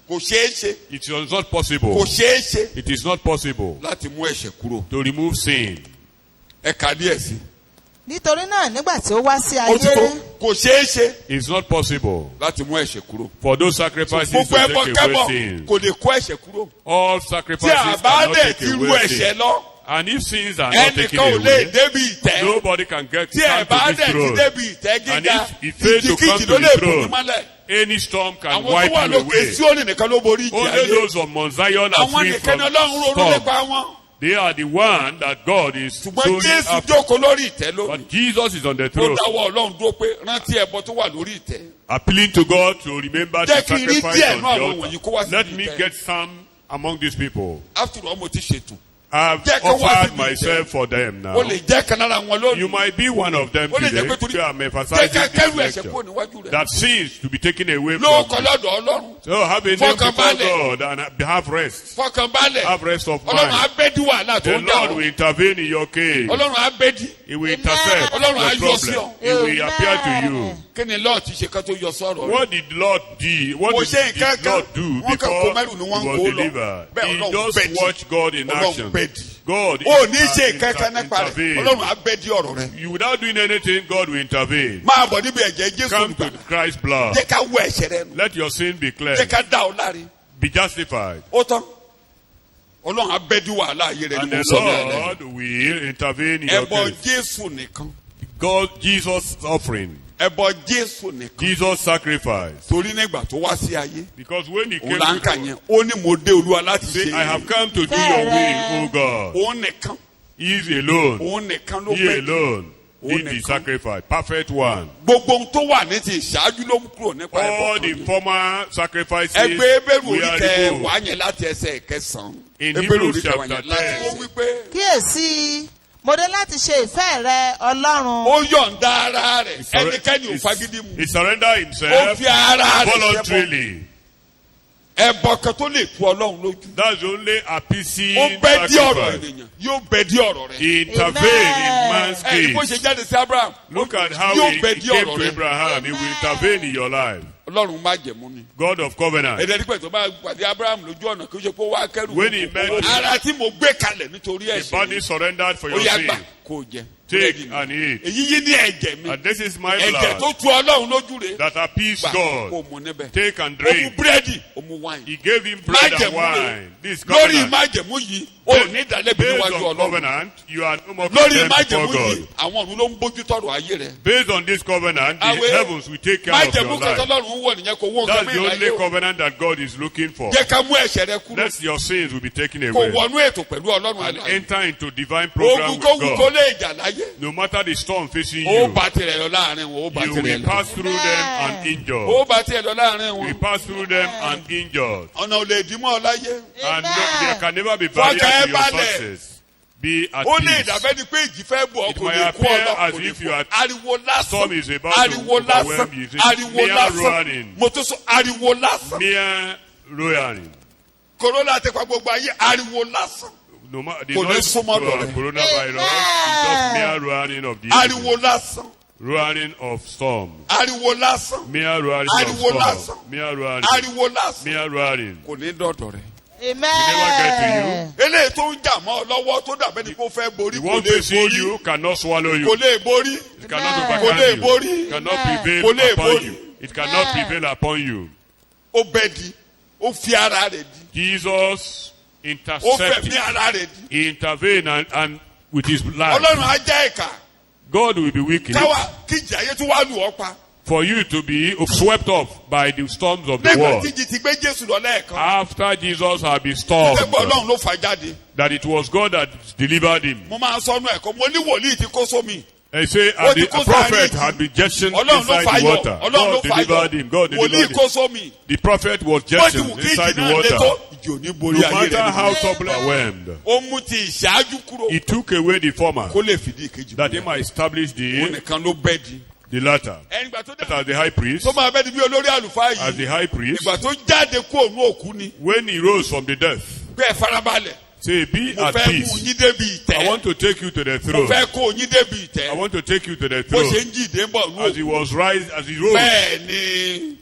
kò ṣeé ṣe It is not possible. kò ṣeé ṣe It is not possible láti mú ẹ̀ṣẹ̀ kúrò to remove sin. ẹ kà díẹ̀ sí nítorí náà nígbà tí ó wá sí ó ti tó ayé kò ṣeé ṣe It's not possible láti mú ẹ̀ṣẹ̀ kúrò for those sacrifices to gbogbo ẹbọ take kẹbọ away sin. kò lè kó ẹ̀ṣẹ̀ kúrò All tí sacrifices a bá cannot dẹ̀ take ti ru away ẹ̀ṣẹ̀ sin. lọ And if sins are not taken ẹnìkan ò lè away, débi ìtẹ́. nobody can get tí ẹ come bá to this dẹ̀ ti throne. débi ìtẹ́ And gíga if he fails to come ìjìkìjì to ló the lè bò ní throne, mọ́lẹ̀. any storm can àwọn tó wipe wà you lókè away. Síónì nìkan ló borí ìjì Only ayé. those of Mount Zion are àwọn free nìkan from ni Ọlọ́run ronú storm. nípa wọn. They are the one that God is ṣùgbọ́n showing Jésù after. jókòó lórí ìtẹ́ lónìí. But Jesus is on the ó throne, dáwọ́ Ọlọ́run dúró pé rántí ẹbọ tó wà lórí ìtẹ́. appealing to God to remember the Jẹ́ kí n rí sacrifice díẹ̀ on náà the àwọn wọ̀nyí kó wá altar. sí Let me ìtẹ́. get some among these people. after all mo ti ṣètò. I've Jẹ́ kí wá offered síbi myself for them now. ó lè jẹ́ kan lára wọn lónìí. You might be one of them ó lè today. jẹ́ pé torí So I'm jẹ́ emphasizing ká kẹ́rù this ẹ̀ṣẹ̀ kúrò lecture. níwájú rẹ̀. That sins to be taken away ló from kọ́ you. lọ́dọ̀ Ọlọ́run. So have a name before Fọkànbalẹ̀. God and have rest. fọkànbalẹ̀. Have rest of Ọlọ́run mind. abẹ́dí wàhálà tó The ń dà Lord ọ́. will intervene in your case. Ọlọ́run abẹ́dí. He will intercept Ọlọ́run á the yọ sí problem. ọ. He will appear to you. kí ni Lọ́ọ̀ ti ṣe ká tó yọ sọ̀rọ̀ rẹ̀. What did Lord do? What Mo did ṣe nǹkan the kan, Lord do wọ́n kàn before kó mẹ́rù ni he wọ́n ń was kó lọ. delivered? Bẹ́ẹ̀ He Ọlọ́run just bẹ́ẹ̀dì. watched God in Ọlọ́run action. bẹ́ẹ̀dì. God ó ní ṣe nǹkan kan nípa rẹ̀. intervene. Ọlọ́run abẹ́dí ọ̀rọ̀ rẹ̀. You without doing anything, God will intervene. máa bọ̀ níbi ẹ̀jẹ̀ Jésù Come to olùgbàlà. Christ's blood. jẹ́ ká wọ ẹ̀ṣẹ̀ rẹ̀ nù. Let your sin be jẹ́ cleansed. ká dá ọ láre. Be justified. ó tán. Ọlọ́run abẹ́dí wàhálà ayé rẹ̀ And ni mo the sọ bẹ́ẹ̀ lẹ́yìn. Lord will intervene in your ẹbọ case. Jésù nìkan. God, Jesus' offering. ẹbọ Jésù nìkan. Jesus' sacrifice. torí nígbà tó wá sí ayé. Because when he òun came là ń kà to yẹn. ó ní mo dé Olúwa láti say, ṣe I have come to do your will, O God. òun nìkan. He is alone. òun nìkan ló He bẹ́ẹ̀. alone did the nìkan. sacrifice. Perfect one. gbogbo ohun tó wà ní ti ìṣáájú ló mú kúrò nípa All ẹbọ the kan. former sacrifices ẹgbẹ́ ebéèrú we are oríkẹ́ removed. wà yẹn láti ẹsẹ̀ kẹsàn-án. In ebéèrú Hebrews oríkẹ́ wà chapter yẹn láti 10. ó wí pé kíyèsí mo dé láti ṣe ìfẹ́ rẹ ọlọ́run. ó yọ̀ǹda ara rẹ̀ ẹnikẹ́ni ò fagídí mu. He surrendered ó himself fi ara rẹ̀ ṣẹbọ. voluntarily. ẹbọ kan tó lè tu Ọlọ́run lójú. That's only appeasing ó bẹ́ dí ọ̀rọ̀ sacrifice. ènìyàn yóò bẹ́ dí ọ̀rọ̀ rẹ̀. He intervened in man's ẹni bó ṣe case. jáde sí Abraham. Look at how yóò he bẹ́ dí came ọ̀rọ̀ to rẹ̀. Abraham. He will intervene in your life. Ọlọ́run má jẹ̀mú ni. God of covenant. ẹ̀dẹ̀ nígbà tó bá pàdé Abraham lójú ọ̀nà kí ó ṣe pé ó wá kẹ́rù. When he met him, ara tí mo gbé kalẹ̀ nítorí the ẹ̀ṣẹ̀ body surrendered for ó your yá sin. gbà kó o jẹ. Take and eat. èyí yí ní ẹ̀jẹ̀ mi. And this is my ẹ̀jẹ̀ blood tó tu Ọlọ́run lójú rẹ̀. that appeased gbà kó God. o mu níbẹ̀. Take and ó mu drink. búrẹ́dì ó mu wáìnì. He gave him bread and Májẹ̀mú wine. This lórí covenant. májẹ̀mú yìí ó ní ìdálẹ́bi Based níwájú on Ọlọ́run. covenant, you are no more lórí condemned májẹ̀mú before yìí God. àwọn ọ̀run ló ń bójú tọrọ ayé rẹ̀. Based on this covenant, the Àwẹ̀ heavens will take care of májẹ̀mú your kan life. tọ́lọ́run ń wọ̀ nìyẹn kò wọ́n That's nǹkan the mìíràn only ayé o. covenant that God is looking for. jẹ́ ká mú ẹ̀ṣẹ̀ rẹ kúrò. Let your sins will be taken kò away. wọnú ètò pẹ̀lú Ọlọ́run And àlàyé. enter into divine program ogun kó with wù kó God. lè jà láyé. No matter the storm facing ó you, bá tirẹ̀ lọ láàrin wọn ó bá you tirẹ̀ will lọ. pass through them ó uninjured. bá tirẹ̀ lọ láàrin You wọn. will pass through them uninjured. ọ̀nà ò lè dì mọ́ ọ láyé. And there can never be barriers Fọkàn ẹ to your balẹ̀. success. Be at ó lè peace. dàbẹ́ ni pé ìjì fẹ́ bù ọ It kò might lè kú appear ọlọ́ as kò lè if kú you are- ariwo storm is lásán about to ariwo lásán overwhelm you. It's ariwo mere lásán roaring. mo tún sọ ariwo lásán Mere roaring. kòrónà ti pa gbogbo ayé ariwo lásán No matter the Kò ní noise of súnmọ́ ọ̀dọ̀ rẹ. coronavirus is just mere roaring of the ariwo lásán roaring of storm. ariwo lásán Mere roaring of Ariwo storm. lásán. Mere roaring. ariwo lásán Mere roaring. kò ní dọ̀dọ̀ rẹ̀. amen. eléyìí tó ń jà mọ́ ọ lọ́wọ́ tó dàbẹ́ ni kó fẹ́ borí The kò one lè facing borí you cannot swallow kò you. lè borí It cannot Amen. Kò lè overcome you. borí. It cannot Kò prevail lè upon borí. you. It cannot prevail upon you. ó bẹ́ di ó fi ara rẹ̀ di Jesus ó fẹ̀mí intercepted. ara rẹ̀ di He intervened and with his life. Ọlọ́run á já ẹ̀ka God will be wicked káwa kíjì ayé tó wá lù ọ́ pa for you to be swept off by the storms of the nígbà world. tí ìjì ti gbé Jésù lọ lẹ́ẹ̀kan After Jesus had been ó stormed, fẹ́ gbọ́ Ọlọ́run ló fà jáde that it was God that delivered him. mo máa sọ ọ́nù ẹ̀kọ́ mo ní wòlíì ti kó sómi They say Ó and ti the kó prophet sáyé had been jettisoned Ọlọ́run ló inside fà the yọ water. Ọlọ́run ló God fà delivered yọ him. God wòlíì delivered kó him. sómi The prophet was bó ti jettisoned wù kí ìjì inside the náà lé tó water. ìjì ò ní No borí ayé matter rẹ̀ how overwhelmed, ó mú ti ìṣáájú kúrò he took away the former kó lè fìdí ìkejì that he múlẹ̀ might establish òun the nìkan ló bẹ́ di latter. ẹnìgbà tó dé As the high priest, tó máa bẹ́ di bí olórí àlùfáà as the yìí high priest, ìgbà tó jáde kó òun òkú ni when he rose from the death, bẹ́ẹ̀ farabalẹ̀ say, be mo at fẹ́ mú peace. yín débi I ìtẹ́ want to take you to the mo throne. fẹ́ kó yín débi I ìtẹ́ want to take you to the bó ṣe throne. ń jíde ń bọ̀ As he lóòkù was rising, as he rose, bẹ́ẹ̀ ni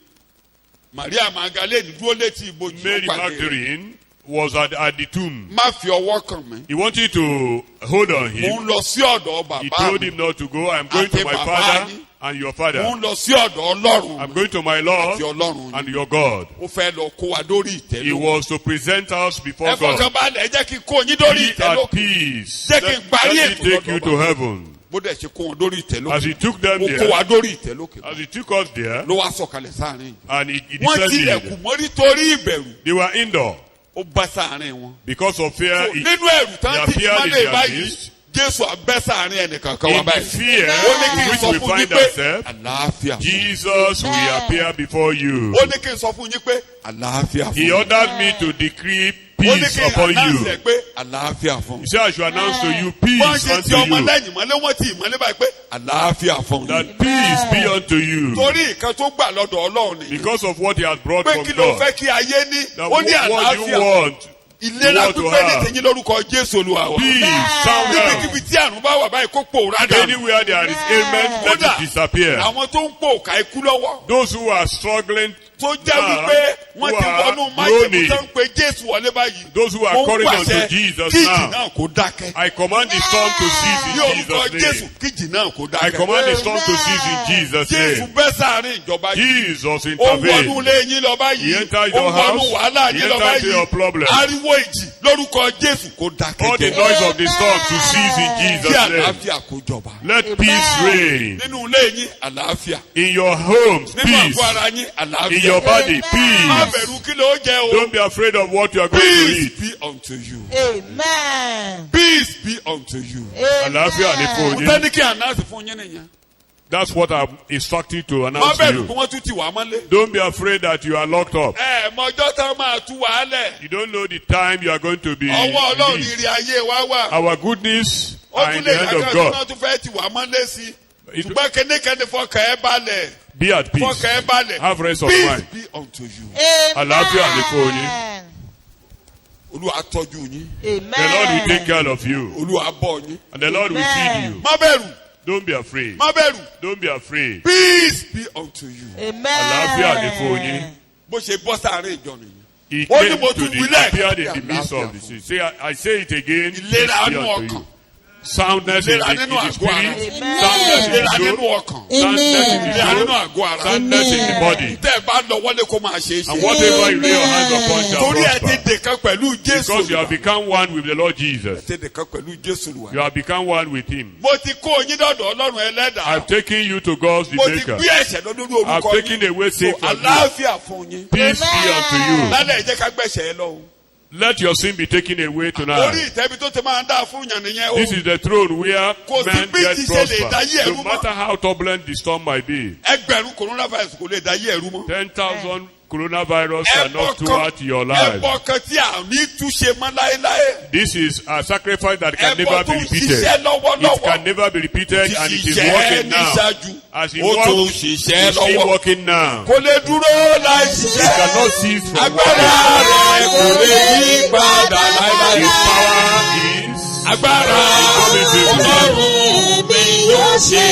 Maria Magdalene dúró létí ibojì ó Mary pàdé rẹ̀. Magdalene was at the tomb. má fi ọwọ́ kàn mí He wanted to hold on mo him. ń lọ sí ọ̀dọ̀ He bàbá told mi him not to go. I'm going àti to my bàbá father yín and your Father. Mo ń lọ sí ọ̀dọ̀ Ọlọ́run. I'm going to my Lord Àti Ọlọ́run. and your God. Ó fẹ́ lọ kó wa dórí ìtẹ́ He lókè. was to present us before Ẹ fọkàn God. balẹ̀, ẹ jẹ́ kí n kó yín dórí Be ìtẹ́ at lókè. peace. Jẹ́ kí Let n parí me ètò take you lọ́dọ̀ to Ọlọ́run. heaven. Bó dẹ̀ ṣe kó wọn dórí ìtẹ́ As lókè. he took them Ó kó there, wa dórí ìtẹ́ lókè. as he took us there, Ló wá sọ̀kalẹ̀ sáàrin. and he Wọ́n descended, tilẹ̀kùn mọ́rí torí ìbẹ̀rù. they were indoor. Ó bá sáàrin wọn. Because of fear, he Nínú ẹ̀rù tán he tí appeared in ìmọ̀lẹ̀ their báyìí, midst. Jésù abẹ́ sáàrin ẹnìkankan wa In the báyìí. fear Ó ní kí in n which sọ we fún yín find pé ourselves, àlàáfíà fún. Jesus will appear before you. Ó ní kí n sọ fún yín pé àlàáfíà He fún. ordered me to decree Ó ní peace kí n upon announce you. ẹ̀ pé àlàáfíà fún. He said, I should announce to you Wọ́n peace ṣe ti unto ọmọ you. lẹ́yìn mọ́lẹ́ wọ́n ti ìmọ̀lẹ́ báyìí pé àlàáfíà fún. That peace be unto you. Torí nǹkan tó gbà lọ́dọ̀ Ọlọ́run nìyí. Because of what he has brought Pé from kí ló God. fẹ́ kí ayé ní? That Ó ní what you àlàáfíà. want, Ìlera you want to pípé ní have. tẹ̀yìn lórúkọ Jésù Olúwa wa. Peace, sound health. Níbikíbi tí àrùn bá wà báyìí kó pòórá dànù. Anywhere there is ailment, let Kódà it disappear. àwọn tó ń pò ká ikú lọ́wọ́. Those who are struggling, Tó jẹ́ wípé wọ́n ti wọnú májèmú tó ń pe Jésù wọlé báyìí. those who are Mo ń calling pàṣẹ unto Jesus kí ìjì now, náà kó dákẹ́. I command the storm to cease Ní in orúkọ Jesus' Jésù name. kí ìjì náà kó I dákẹ́. command the storm to cease in Jesus' Jésù name. bẹ́ sáàrin ìjọba yìí. Jesus Ó wọnú intervened. ilé yín lọ He báyìí. entered Ó your wọnú house. wàhálà He yín lọ entered into your báyìí. problem. Ariwo ìjì lórúkọ Jésù kó dákẹ́ All the jẹ́. noise of the storm to cease in Kí Jesus' name. àlàáfíà kó jọba. Let peace reign. Nínú ilé yín àlàáfíà. In your homes, Nínú peace. àgọ́ ara yín In àlàáfíà. your body, Má peace. bẹ̀rù kí ló jẹ́ o. Don't be afraid of what you are going to Peace eat. be unto you. Amen. Peace be unto you. Àlàáfíà ni fún Mo yín. tẹ́ ní kí ànáàsì fún yín nìyẹn. That's what I'm instructing to Má announce to bẹ̀rù pé you. wọ́n tún ti wà á mọ́lé. Don't be afraid that you are locked up. Mọ̀jọ́ tán máa tú wàhálẹ̀. You don't know the time you are going to be Ọwọ́ Ọlọ́run released. ìrì ayé wa wà. Our goodness Ó are tún in lè the hand yàgò of tí God. wọ́n tún fẹ́ ti wà á mọ́lé sí. It- Ṣùgbọ́n kénékéné fọkàn ẹ balẹ̀. Be at peace. Fọkàn ẹ balẹ̀. Have rest of Peace mind. be unto you. Àlàáfíà ni fún yín. Olúwa tọ́jú yín. The Lord will take care of you. Olúwa bọ̀ yín. And the Lord will feed you. Má bẹ̀rù. Don't be afraid. Má bẹ̀rù. Don't be afraid. Peace be unto you. Àlàáfíà ni fún yín. Bó ṣe bọ́ sáàrin ìjọ nìyí. He Ó ní came mo to tún the wí lẹ́ẹ̀kan. appeared in the midst of the sea. Say, I say it again. Ìlera peace be nínú unto ọkàn. you. Soundness in Ìlera the nínú àgọ́ spirit. ara. Soundness in Ìlera the nínú soul. ọkàn. Soundness in the Ìlera nínú soul. àgọ́ ara. Soundness in the body. Tẹ́ ẹ bá lọ wọlé kó máa ṣe é ṣe. And whatever you lay your hands upon shall Torí ẹ ti prosper. dèkan pẹ̀lú Jésù. Because you have become one with the Lord Jesus. Ẹ ti dèkan pẹ̀lú Jésù Olúwa. You have become one with Him. Mo ti kó yín dọ̀dọ̀ Ọlọ́run ẹlẹ́dàá. I've taken you to God's the Mo ti Maker. gbé ẹ̀ṣẹ̀ lọ lórí I've orúkọ taken yín. away sin So from you. àlàáfíà fún yín. Peace be unto you. Lálẹ́ ìjẹ́ ká gbẹ̀ṣẹ̀ ẹ lọ o. Let your sin be taken away Orí tonight. ìtẹ́bi tó ti máa ń dá fún yàn nìyẹn o. This is the throne where Kò sí men bí get ti ṣe lè prosper. dáyé ẹ̀rú No mọ́. matter how turbulent the storm might be, Ẹgbẹ̀rún coronavirus kò lè dá yé ẹ̀rú mọ́. 10,000 coronavirus cannot thwart your life. ẹbọ kan tí a ní túnṣe mọ́ láéláé. This is a sacrifice that can Ẹbọ never tó be ń repeated. ṣiṣẹ́ lọ́wọ́lọ́wọ́. It can never be repeated and it is Ṣiṣẹ́ working ní now. ṣáájú. As it Ó works, tún it's ṣiṣẹ́ still lọ́wọ́. working now. Kò lè dúró láì It ṣiṣẹ́. cannot cease from Agbára working. rẹ̀ kò lè yí padà láéláé. His power is Agbára Ọlọ́run mi yóò ṣe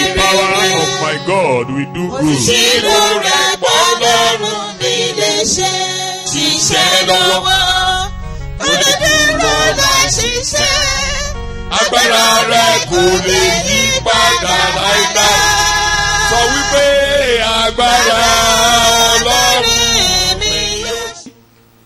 the power of my God will do good. Ìṣirò rẹ̀ pọ̀ lọ́rùn mi lè ṣe. Ṣiṣẹ́ lọ́wọ́, kò lè dúró láì ṣiṣẹ́. agbára rẹ̀ kò lè yí padà láéláé. Sọ wípé agbára Ọlọ́run Mi yóò ṣe.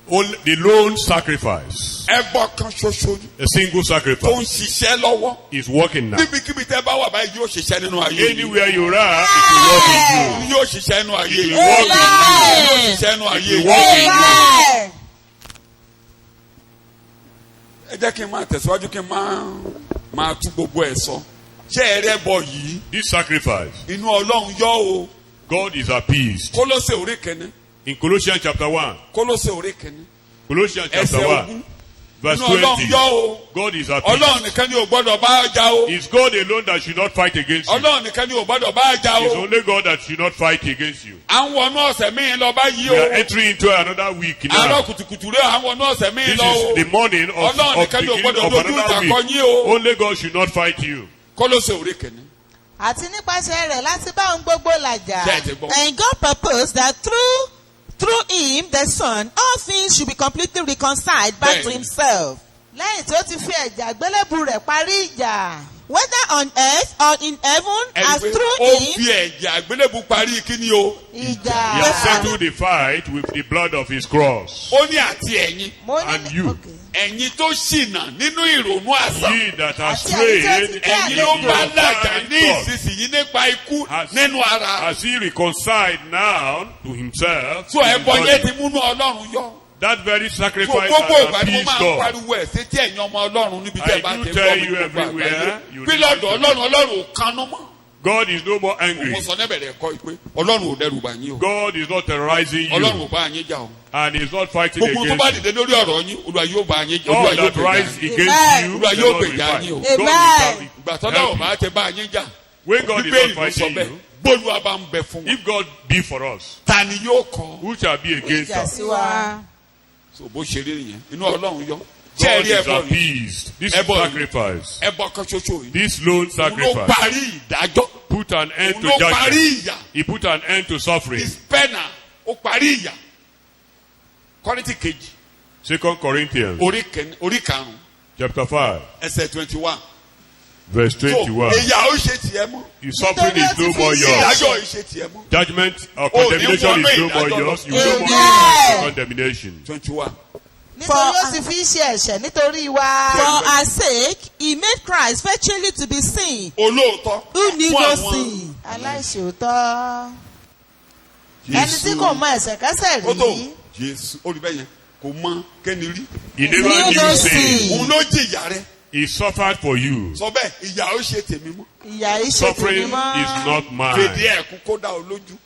Only the lone sacrifice, ẹbọ kan ṣoṣo a single tó ń sacrifice, ṣiṣẹ́ lọ́wọ́. is working now. Níbikíbi tẹ́ bá wà báyìí yóò ṣiṣẹ́ nínú ayé yìí. Anywhere you are, it will work in you. Yóò ṣiṣẹ́ nínú ayé yìí. It will work in you. Yóò ṣiṣẹ́ nínú ayé It will yìí. work in you. Ẹ jẹ́ kí n máa tẹ̀síwájú kí n máa tú gbogbo ẹ̀ sọ. Ṣé ẹ rẹ́ bọ yìí? This sacrifice, Inú Ọlọ́run yọ o. God is appeased. Kólósè orí kìíní. In Colossians chapter 1, Kólósè orí kìíní. Colossians Ẹsẹ̀ chapter 1, ogún. verse Inú Ọlọ́run 20, yọ o. God is appeased. Ọlọ́run nìkan ni ò gbọ́dọ̀ bá jà o. It's God alone that should not fight against you. Ọlọ́run nìkan ni ò gbọ́dọ̀ bá jà It's o. only God that should not fight against you. À ń wọnú ọ̀sẹ̀ míì lọ báyìí We are o. entering into another week Àárọ̀ now. kùtùkùtù rẹ̀ à ń wọnú ọ̀sẹ̀ míì This lọ o. is the morning of Ọlọ́run nìkan ni ò beginning gbọ́dọ̀ of dojú ìjà another kọ week. yín o. Only God should not fight you. Kólósè orí kìíní. àti nípasẹ̀ rẹ̀ láti bá ohun gbogbo làjà. Ṣé ẹ ti gbọ́? And God purposed that through him, the Son, all things should be completely reconciled back to Bẹ́ẹ̀ni. himself. lẹ́yìn tí ó ti fi ẹ̀jẹ̀ àgbélébù rẹ̀ parí ìjà. whether on earth or in heaven, as ẹni pé through ó him fi ẹ̀jẹ̀ àgbélébù parí kíni o. He ìjà. has settled the fight with the blood of his cross. ó ní àti ẹ̀yin Mo ní- And you. Okay. ẹ̀yin tó ṣìnà nínú ìrònú àṣà. Ye that are Àti ẹ̀yin tí ó strayed ti in dé ẹ̀yin ló your bá làjà ní thoughts. ìsinsìnyí nípa ikú Has- nínú ara. Has he reconciled now to himself? so in ẹbọ body? yẹn ti múnú ọlọ́run yọ. That very so sacrifice gbogbo has ìgbà ni mo appeased máa ń God. pariwo ẹ̀ sétí ẹ̀yin ọmọ ọlọ́run níbi tẹ́ ẹ bá I do ti tell gbọ́ mi you gbogbo everywhere, àgbáyé. you bí need lọ́dọ̀ to- ọlọ́run ò kanú mọ́. God is no more angry. mo sọ níbẹ̀rẹ̀ ẹ̀kọ́ pé ọlọ́run ò dẹrù bá yín o. God is not terrorizing ọlọ́run you. ò bá yín jà o. And he's not fighting gbogbo tó bá against you. dìde lórí ọ̀rọ̀ yín olúwa yóò bá yín jà. All olúwa yóò that gbèjà rise yín. against Amen. you, Olúwa the yóò Lord will gbèjà fight. yín o. God will Amen. ìgbà tọ́lá help ò bá tẹ bá yín jà. When God is bíbélì not ló sọ fighting bẹ́ẹ̀ you, bólúwa bá ń bẹ fún wọn. if God be for us, ta ni yóò kọ. who shall be against ìjà us? sí wa. so bó ṣe rí nìyẹn inú ọlọ́run yọ. God ṣé ẹ rí is ẹbọ yìí appeased. This Ẹbọ yìí. sacrifice, ẹbọ kan ṣoṣo yìí. this lone òun ló sacrifice, parí ìdájọ́. put an end òun to ló parí judgment. ìyà. He put an end to suffering. his penal ó parí ìyà. Kọ́ríńtì kejì 2 Corinthians orí karùn-ún chapter 5, ẹsẹ̀ 21. verse so 21. ìyà ó ṣe tiẹ̀ mọ́. The suffering Nítorí ó is ti no fi more ṣe yours. ìdájọ́ yìí ṣe tiẹ̀ mọ́. Judgment or Oh, condemnation ní is no wọnú more ìdájọ́ yours. You lọ. no more Amen. need condemnation. 21. nítorí ó ti fi ṣe ẹ̀ṣẹ̀ nítorí wa. for our sake, he made Christ virtually to be seen, olóòótọ́ who knew fún no àwọn sin. aláìṣòótọ́. ẹni tí kò mọ ẹ̀ṣẹ̀ kẹ́ṣẹ̀ ó tó rí. Jésù olùbẹ̀yẹn kò mọ kẹ́ni rí. He never Knew no knew sin. sin. òun ló jìyà rẹ̀. He suffered for you. sọ bẹ́ẹ̀ ìyà ó ṣe tèmi mọ́. ìyà yìí ṣe Suffering tèmi mọ́. is not mine. fèdè ẹ̀kún kó dá ọ lójú.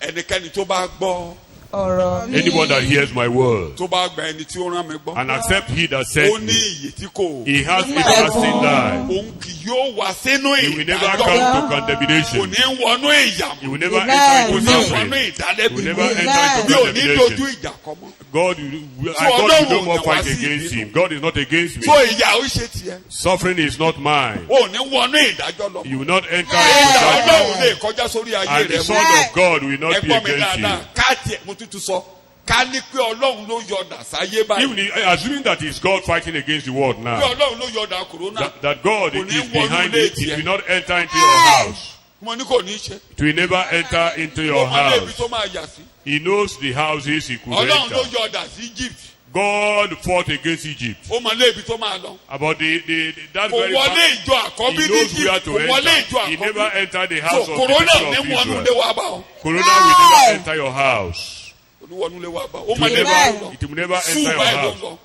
ẹnikẹ́ni tó bá gbọ́ ọ̀rọ̀ mi. Anyone that hears my word tó bá gba ẹni tí ó rán mi gbọ́. and accept he that ó sent ní me, iyì tí kò. he has everlasting life. òun kì yóò wá sínú He will never ìdájọ́. come to kò condemnation. ní wọnú ìyà He mọ́. will never Amen. enter kò into ní suffering. wọnú He ìdálẹ́bi will never mọ́. enter mi into ò ní dojú condemnation. ìjà kọ mọ́. God will no more fight against him. God is not against so me. ìyà ó ṣe tiẹ̀. Suffering is not mine. ò ní wọnú ìdájọ́ lọ. You will not enter ìdá into ọlọ́run judgment. lè kọjá sórí ayé And the rẹ̀ Son mọ́. of God will not be ẹgbọ́n mi against dáadáa you. ká tiẹ̀ mo tútù sọ ká ní pé ọlọ́run ló yọ̀dà sáyé báyìí. Even assuming that it's God fighting against the world pé now, ọlọ́run ló yọ̀dà kòrónà. that God Kò ní is wọnú behind ilé it, it tiẹ̀. will not enter into your house. mo ní kò ní í ṣe. It will never enter into ó your máa lé ibi house. tó máa yà sí. He knows the houses he could ọlọ́run ló enter. yọ̀dà sí Egypt. God fought against Egypt. ó máa lé ibi tó máa lọ. About that kò very wọlé fact, ìjọ àkọ́bí he ní knows where Egypt. to kò wọlé ìjọ enter. He never àkọ́bí. entered the so house of the kòrónà people ní of wọnú lé Israel. wa bá ọ. Corona will never enter your house. oníwọnú lé wa bá ọ. ó It máa will lé bá ọ never, lọ. it will never sùn enter your báyìí ló ń house. lọ.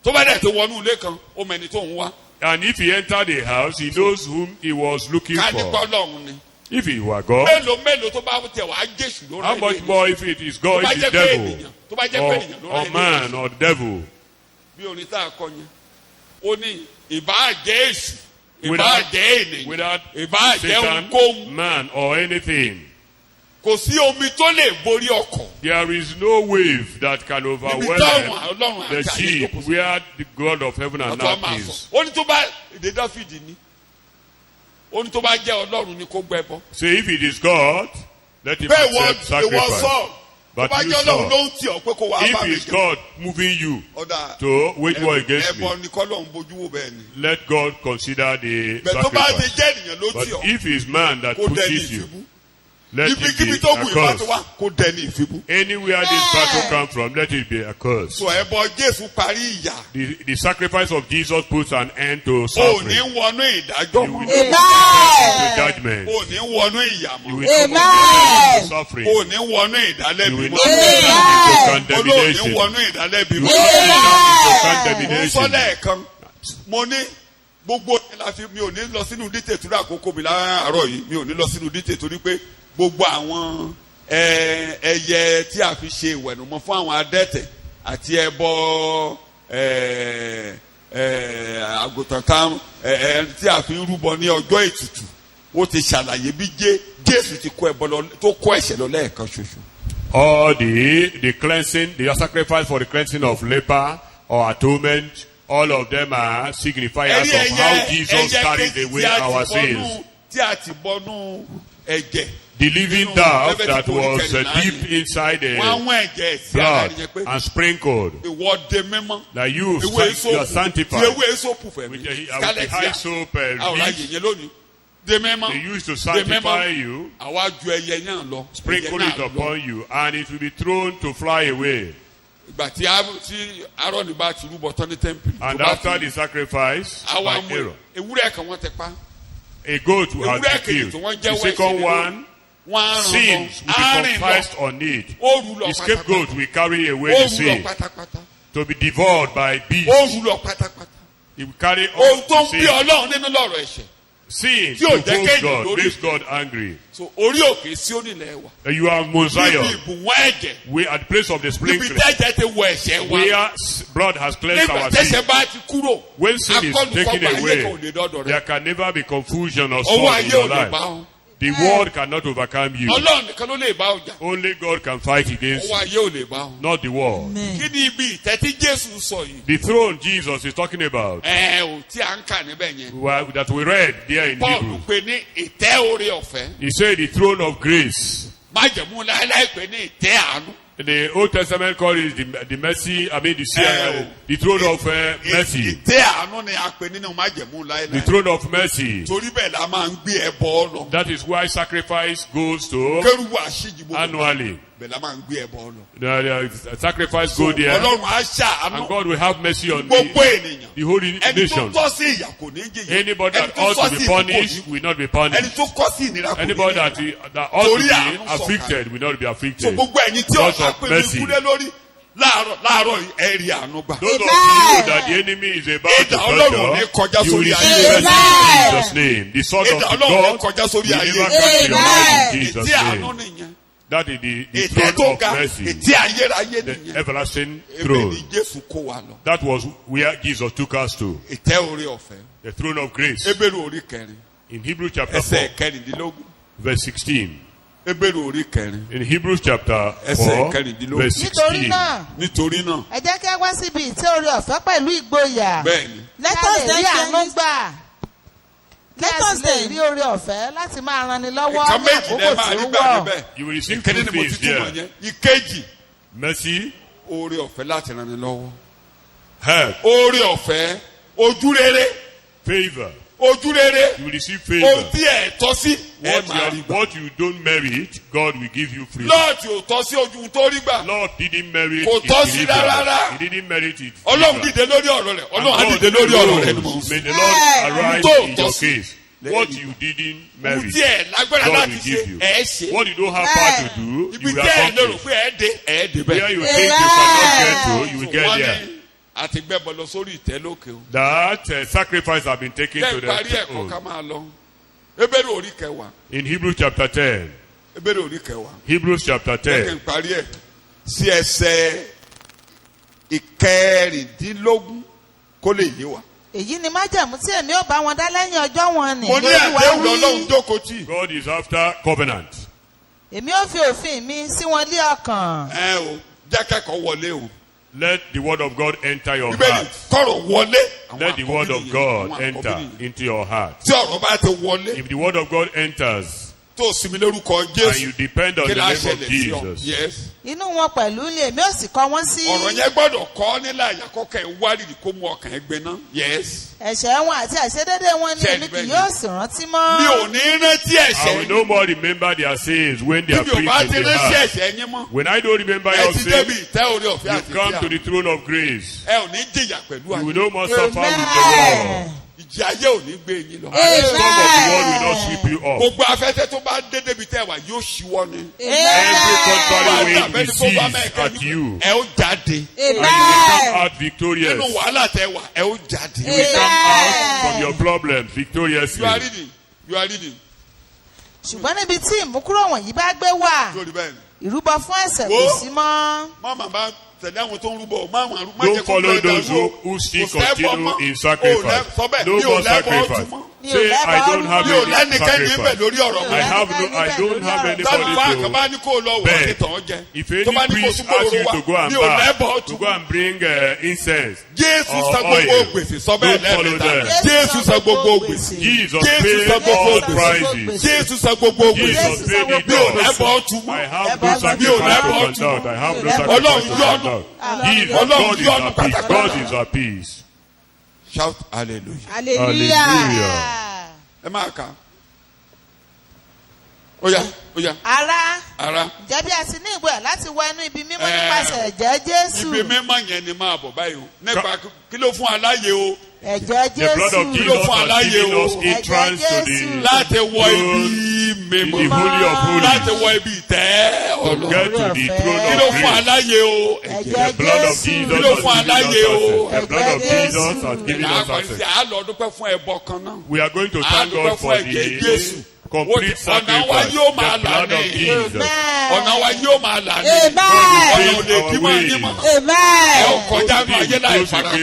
tó bá dẹ̀ tó wọnú ilé kan ó mẹ́ni tó ń wá. And if he entered the house, he knows whom he was looking ká ní for. pé ọlọ́run ni. If he were God, mélòó tó bá tẹ̀ wá Jésù ló how rẹ̀ much lé. more if it is God, tó bá if jẹ́ it's pé devil, ènìyàn tó bá jẹ́ pé ènìyàn ló or rẹ̀ lé. man, or devil? bí orin tá a kọ yẹn ó ní ìbáà jẹ́ èṣù ìbáà Without- jẹ́ ènìyàn Without ìbáà jẹ́ Satan, ohunkóhun man, or anything, kò sí omi tó lè borí ọkọ̀ there is no wave that can níbi táwọn overwhelm ọlọ́run the àti àyè ship jókòó sí. where the God of heaven and ọ̀tọ̀ earth máa is. sọ ó ní tó bá èdè Dáfídì ní ó ní tó bá jẹ́ ọlọ́run ni kó gbẹ́bọ. So if it is God, let him bẹ́ẹ̀ wọ accept ìwọ sacrifice. sọ tó But bá you jẹ́ ọlọ́run ló saw, ń tì ọ́ pé kó wàá bá if mi it's jẹ́ God moving you ọ̀dà to wage war against ẹbọ me, ni kọ́lọ́run bójú wò bẹ́ẹ̀ ni. let God consider the bẹ́ẹ̀ tó bá ti sacrifice. jẹ́ ènìyàn ló But tì ọ́ if it's man that kó dẹni pushes you, ìfibú let it ibikíbi be tó wù ìbá tó accursed. wá kó dẹni ìfibú. Anywhere this battle comes from, let it be accursed. sọ ẹbọ Jésù parí ìyà The sacrifice of Jesus puts an end to ò ní suffering. wọnú ìdájọ́ You mọ́ will not enter into judgment. ò ní wọnú ìyà You mọ́ will no more Amen. enter into suffering. ò ní wọnú You ìdálẹ́bi will mọ́ not enter into olóò ní condemnation. wọnú ìdálẹ́bi You mọ́. will not enter into mo sọ condemnation. lẹ́ẹ̀kan mo ní gbogbo mi ò ní lọ sínú dítè torí àkókò mi láàárọ̀ yìí mi ò ní lọ sínú dítè torí pé gbogbo àwọn ẹyẹ tí a fi ṣe ìwẹ̀nùmọ́ fún àwọn adẹ́tẹ̀ àti ẹbọ àgùntàn kan tí a fi ń rúbọ ní ọjọ́ ètùtù ó ti ṣàlàyé bí Jésù ti kó ẹbọ lọ tó kó ẹ̀ṣẹ̀ lọ lẹ́ẹ̀kan ṣoṣo. Or the cleansing, the sacrifice for the cleansing of leper or atonement, all of them are signifiers of how Jesus carried away our sins. tí a ti bọnú ẹ̀jẹ̀. The living dove that was deep inside the Wọ́n wọ́n ẹ̀jẹ̀ sí ara blood yẹn pé and sprinkled. ìwọ de mímọ́. That you Ewé are sanctified. Tí ewé soap fẹ̀ With mí. the high soap Àwọn leaf, ayẹyẹ lónìí. De mímọ́. they used to sanctify you, Àwa ju ẹyẹ náà lọ. sprinkle Ẹyẹ it náà lọ. upon you, and it will be thrown to fly away. Ìgbà tí Aaron bá ti rúbọ tán ní tẹ́ḿpìlì. And after the sacrifice by àwa mú Aaron, ewúrẹ́ kan wọ́n ti pa. a goat has Ewúrẹ́ been kejì killed. tí wọ́n The jẹ́wọ́ second ẹ̀ṣẹ̀ one, wọ́n á ràn sins will lọ. be confessed on it. Ó rú lọ The scapegoat will carry away Ó the rú lọ sin pátápátá. to be devoured by Ó beasts. rú lọ pátápátá. He will carry Ohun tó all ń bí sin. Ọlọ́run nínú lọ́rọ̀ ẹ̀ṣẹ̀. Sin Tí ò jẹ́ provokes kéèyàn God, lórí. makes God angry. So orí òkè sí onílẹ̀ wa. And you are Mount Níbi Zion. ìbùwọ́n ẹ̀jẹ̀. We are at the place of the Níbi sprinkling, tẹ́jẹ̀ ti wọ ẹ̀ṣẹ̀ wa. where blood has cleansed Nígbà our tẹ́ṣẹ̀ sin. bá ti kúrò. When sin is taken Akọ́lùkọ́gbà ayé away, kan ò lè dọ́dọ̀ there rẹ̀. can never be confusion or Owó sorrow in ayé ò your lè bá life. ọ. The world cannot overcome you. Ọlọ́run nìkan ló lè bá ọjà. Only God can fight against Owó you, ayé ò lè bá ọ. not the world. Kí ni ibi ìtẹ́ tí Jésù sọ yìí? The throne Jesus is talking about, Ò tí à ń kà níbẹ̀ yẹn. that we read there in Paul Hebrew. pè ní ìtẹ́ oore ọ̀fẹ́. He said the throne of grace. Májẹ̀mú láéláé pè ní ìtẹ́ àánú. The Old Testament call it the mercy, the throne of mercy. Ìtẹ́ àánú ni a pè nínú májẹ̀mú The láéláé. throne of mercy. Torí bẹ́ẹ̀ la máa ń gbé ẹbọ lọ. That is why sacrifice goes to Kérúbù àṣìjì gbogbo. annually. Bẹ́ẹ̀ la máa ń gbé ẹbọ lọ. The sacrifice go there, Ọlọ́run á and ṣàánú God will have mercy on gbogbo ènìyàn. the holy Ẹni tó nation. tọ́ sí ìyà kò ní jìyà. Anybody that Ẹni tó ought tọ́ to sí be ìyà kò punished ní. will not be Ẹni punished. tó kọ́ sí ìnira kò ní. Anybody that ought to Torí àánú be sọ̀kalẹ̀. afflicted will not be So afflicted. gbogbo ẹ̀yin tí Because ọ̀tá of pè ní mercy. kúlé lórí láàárọ̀ yìí ẹ rí àánú gbà. Those of you that the enemy is about to Ìdá Ọlọ́run ò ní kọjá touch, you will sórí receive ayé. mercy in Jesus' name. The sword of Ìdá the Ọlọ́run ò ní God kọjá sórí will ayé. never touch your life in Jesus' Ètí àánú name. nìyẹn. That is the Ètè tó throne of ga. mercy, Ètí ayérayé the nìyẹn. everlasting Ebe throne. ni Jésù kó wa lọ. That was where Jesus took us to, Ìtẹ́ oore ọ̀fẹ́. the throne of grace. Hébérù orí kẹrin. In Hebrews chapter 4, Ẹsẹ̀ kẹrìndínlógún. verse 16. Hébérù orí kẹrin. In Hebrews chapter 4, Ẹsẹ̀ kẹrìndínlógún. verse nítorí 16. náà Nítorí náà. ẹ jẹ́ kí a wá síbi ìtẹ́ orí ọ̀fẹ́ pẹ̀lú ìgboyà Bẹ́ẹ̀ni. Let kí a us lè then rí àánú say, gbà kí Let a us sì lè then- rí orí ọ̀fẹ́ láti máa ranni lọ́wọ́ Ìkan ní méjì lẹ àkókò máa tí rí ń gbà wọ̀. níbẹ̀. You will receive Ìkéde two ni mo ti things túmọ̀ there. yẹn. Ìkejì. Mercy, Oore ọ̀fẹ́ láti ràn ní lọ́wọ́. help, Oore ọ̀fẹ́. Ojú rere. favor. Ojú rere. You will receive Ohun favor. tí ẹ̀ tọ́ sí. Ẹ máa rí gbà. What you don't merit, God will give you free. Lọ́ọ̀tì ò tọ́ sí ojú tó rí gbà. Lord didn't merit Kò his tọ́ sí deliverance. rárá. He didn't merit it. Ọlọ́run dìde lórí ọ̀rọ̀ rẹ̀. Ọlọ́run á dìde lórí ọ̀rọ̀ rẹ̀ ni mo ń sọ. May the Lord arise Tó in tọ́ your sí. case. What you didn't Ohun merit, tí ẹ̀ lágbára God láti will ṣe give you. ẹ̀ ṣe. What you don't have power to do, Ibi you will tí ẹ̀ lérò accomplish. pé ẹ̀ dé ẹ̀ dé Where bẹ́ẹ̀. you think you cannot get to, you will get Wọ́n there. ní àti gbẹ́bọ̀ lọ sórí ìtẹ́ lókè o. That sacrifice has been taken to Bẹ́ẹ̀ parí the ẹ̀kọ́ ká máa lọ. Hébérù orí kẹwàá. in Hebrews chapter 10. Hébérù orí kẹwàá. Hebrews chapter Jẹ́ kí 10. n parí ẹ̀ sí ẹsẹ̀ ìkẹrìndínlógún kó lè yé wa. èyí ni májẹ̀mú tí èmi ò bá wọn dá lẹ́yìn ọjọ́ wọn nì Mo ní lórí wa àdéhùn wí. Ọlọ́run jókòó tì. God is after covenant. èmi ò fi òfin mi sí wọn lé ọkàn. Ẹ o jákèkọ́ wọlé o. Let the word of God enter your Bíbélì heart. kọ̀rọ̀ wọlé. Àwọn Let the word àkọ́bí of nìyẹn, God àwọn enter àkọ́bí nìyẹn. into your heart. Tí ọ̀rọ̀ bá ti wọlé If the word of God enters tó sinmi lórúkọ and Jésù. you depend on Kí the la name of ṣẹlẹ̀ sí ọ? Jesus, Yes. inú wọn pẹ̀lú ilé èmi ò sì kọ wọ́n sí. Ọ̀rọ̀ yẹn gbọ́dọ̀ kọ́ nílẹ̀ àyàkọ́kẹ́ ìwádìí kó mú ọkàn ẹ gbéná. Yes. ẹ̀ṣẹ̀ wọn àti àìṣedéédé wọn ni Ṣé èmi ẹni bẹ́ẹ̀ kì ni? yóò sì rántí mọ́. Mi ò ní rántí I will ẹ̀ṣẹ̀. no more remember their sins when they are Mi ò bá preached ti in the rántí heart. ẹ̀ṣẹ̀ yín mọ́. When I don't remember Ẹ your ti débi sins, ìtẹ́ orí ọ̀fẹ́ you àti come to ìfẹ́. the throne of grace. Ẹ ò ní jìyà pẹ̀lú You will ayé. no more suffer with the Amen. world. Ìjì ayé ò ní gbé yín lọ. And the storm of the world will not sweep you off. Gbogbo afẹ́fẹ́ tó bá dé débi tẹ́ wà yóò ṣíwọ́ ni. Every contrary wind Bẹ́ẹ̀ni will tó bá seize mẹ́ẹ̀kẹ́ at you. ẹ ó jáde. And you will come out victorious. Nínú You wàhálà tẹ́ wà ẹ ó jáde. will come out from your problems victoriously. You are reading. You are reading. ṣùgbọ́n níbi tí ìmúkúrò wọ̀nyí bá gbé wà Sórí bẹ́ẹ̀ ni. ìrúbọ fún ẹ̀ṣẹ̀ kò Wo. sí mọ́. Má bá tẹ̀lé àwọn tó ń rúbọ. Má jẹ́ Don't kó follow bẹ́ẹ̀ those dàrú o. who still Kò fẹ́ bọ́ continue mọ́. in sacrifice. Sọ bẹ́ẹ̀ No mi ò more lẹ́bọ̀ ọtí sacrifice. mọ́. Mi ò Say, lẹ́bọ̀ I don't ọdún. have mi ò any lẹ́nikẹ́ni ibẹ̀ sacrifice. lórí ọ̀rọ̀ I mi. don't have tálùfáà anybody kan bá ní kó lọ wọ̀ beg. ọ́ tàn jẹ. If tó bá any ní kó priest túbọ̀ asks you lọ́wọ́ to go wa and mi ò lẹ́bọ̀ back, ọtún. to go and bring incense Jésù or san gbogbo oil, gbèsè sọ bẹ́ẹ̀ don't follow lẹ́ẹ̀mẹ́ta. them. Jésù san gbogbo gbèsè. Jesus Jésù paid san gbogbo all gbèsè. prices. Jésù san gbogbo gbèsè. Jesus paid it mi ò all. lẹ́bọ̀ ọtún mọ́. I have Mi no ò sacrifice to lẹ́bọ̀ conduct. I have no Ọlọ́run sacrifice to yọ́nú. conduct. Jesus, Ọlọ́run God is yọ́nú at peace. pátápátá. God is at peace. Shout hallelujah. Hallelujah. ẹ máa kà á. ó yá Ará, ara ǹjẹ́ bí a ti ní ìgboyà láti wọ inú ibi mímọ́ Eh, nípasẹ̀ ẹ̀jẹ̀ Jésù. ibi mímọ́ yẹn ni máa bọ̀ báyìí o nípa kí ló fún aláyè o Ẹ̀jẹ̀ The blood of Jésù. Jesus Ló fún has aláyè given o. us entrance to Ẹ̀jẹ̀ the láti wọ ibi the mímọ́ holy of láti holies. wọ ibi ìtẹ́ To ọ̀nà. get to the throne kí ló of fún grace. aláyè o The Ẹ̀jẹ̀ blood of Jésù. Jesus Kí ló has fún given aláyè o? us access. The blood of Ẹ̀jẹ̀ Jesus Jésù. has given ìyá us àkọsí access. àlọ́ dúpẹ́ fún ẹbọ kan náà. We are going to thank Àdúpẹ́ God for fún ẹ̀jẹ̀ Jésù. the complete Ọ̀nà wa sacrifice. yóò máa The blood là of ní. Jesus. ọ̀nà wa yóò máa là ní. Amen. ọ̀nà ò lè dí mọ́ ẹni mọ́. ẹ ò Amen. kọjá ní ayé láì farapa.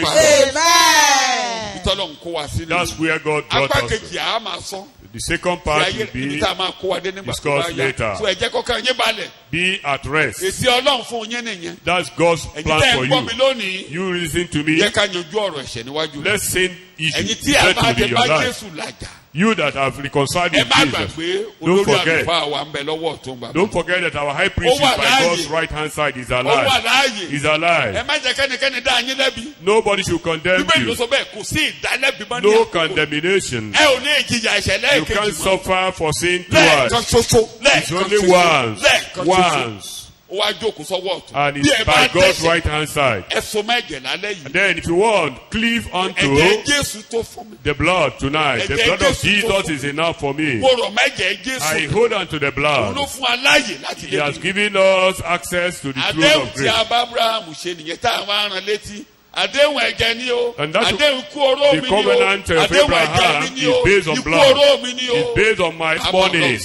Amen. ìtọ́lọ̀ ń kó wa sí That's ni. where God brought apá us kejì to. àá máa sọ. The second Ti part ayé will ibi be tá a máa kó wa dé nígbà tó bá discussed yá. later. so ẹ jẹ́ kọ́kàn yín balẹ̀. Be at rest. èsì ọlọ́run fún yín nìyẹn. That's God's ẹ̀yin plan tẹ́ for ẹ̀ ń gbọ́ mi you. lónìí. You listen to me. yẹ ká yanjú ọ̀rọ̀ ẹ̀ṣẹ̀ níwájú rẹ̀. Let's sin ẹ̀yin issues tí a bá settled tẹ in bá your life. Jésù làjà. You that have reconciled ẹ with má Jesus. gbàgbé Don't olórí forget. àlùfáà wa ń bẹ lọ́wọ́ ọ̀tún bàbá. Don't forget that our high priest is Ó wà by láàyè. God's right hand side is ó wà alive. láàyè. He's ẹ alive. má jẹ́ kẹ́nikẹ́ni dá yín lẹ́bi. Nobody should condemn bíbélì ló you. sọ bẹ́ẹ̀ kò sí ìdálẹ́bi mọ́ ní No àkókò. condemnation. ẹ ò ní ìjìyà ẹ̀ṣẹ̀ You lẹ́ẹ̀kejì can't mọ́. suffer for sin lẹ́ẹ̀kan twice. ṣoṣo It's lẹ́ẹ̀kan only ṣoṣo once. lẹ́ẹ̀kan ṣoṣo. Once. ó wá jókòó sọ́wọ́ ọ̀tún. And bí it's ẹ bá by God's dẹ́ṣẹ̀ right hand side. ẹ so mẹ́jẹ̀ lálẹ́ And yìí. then if you want, cleave ẹ̀jẹ̀ unto Jésù tó fún mi. the blood tonight. The blood of Jesus is enough for me. mo rọ̀ mẹ́jẹ̀ Jésù. I hold on to the òun ló blood. fún aláyè láti He lè has bí. given us access to the throne àdéhùn of tí grace. Abrahamu ṣe nìyẹn tá a máa rán létí. àdéhùn ẹ̀jẹ̀ ni o. And that's àdéhùn ikú oró mi the ni o. covenant of àdéhùn ẹ̀jẹ̀ mi Abraham ni o. is based on ikú blood. oró mi ni o. It's based on my money.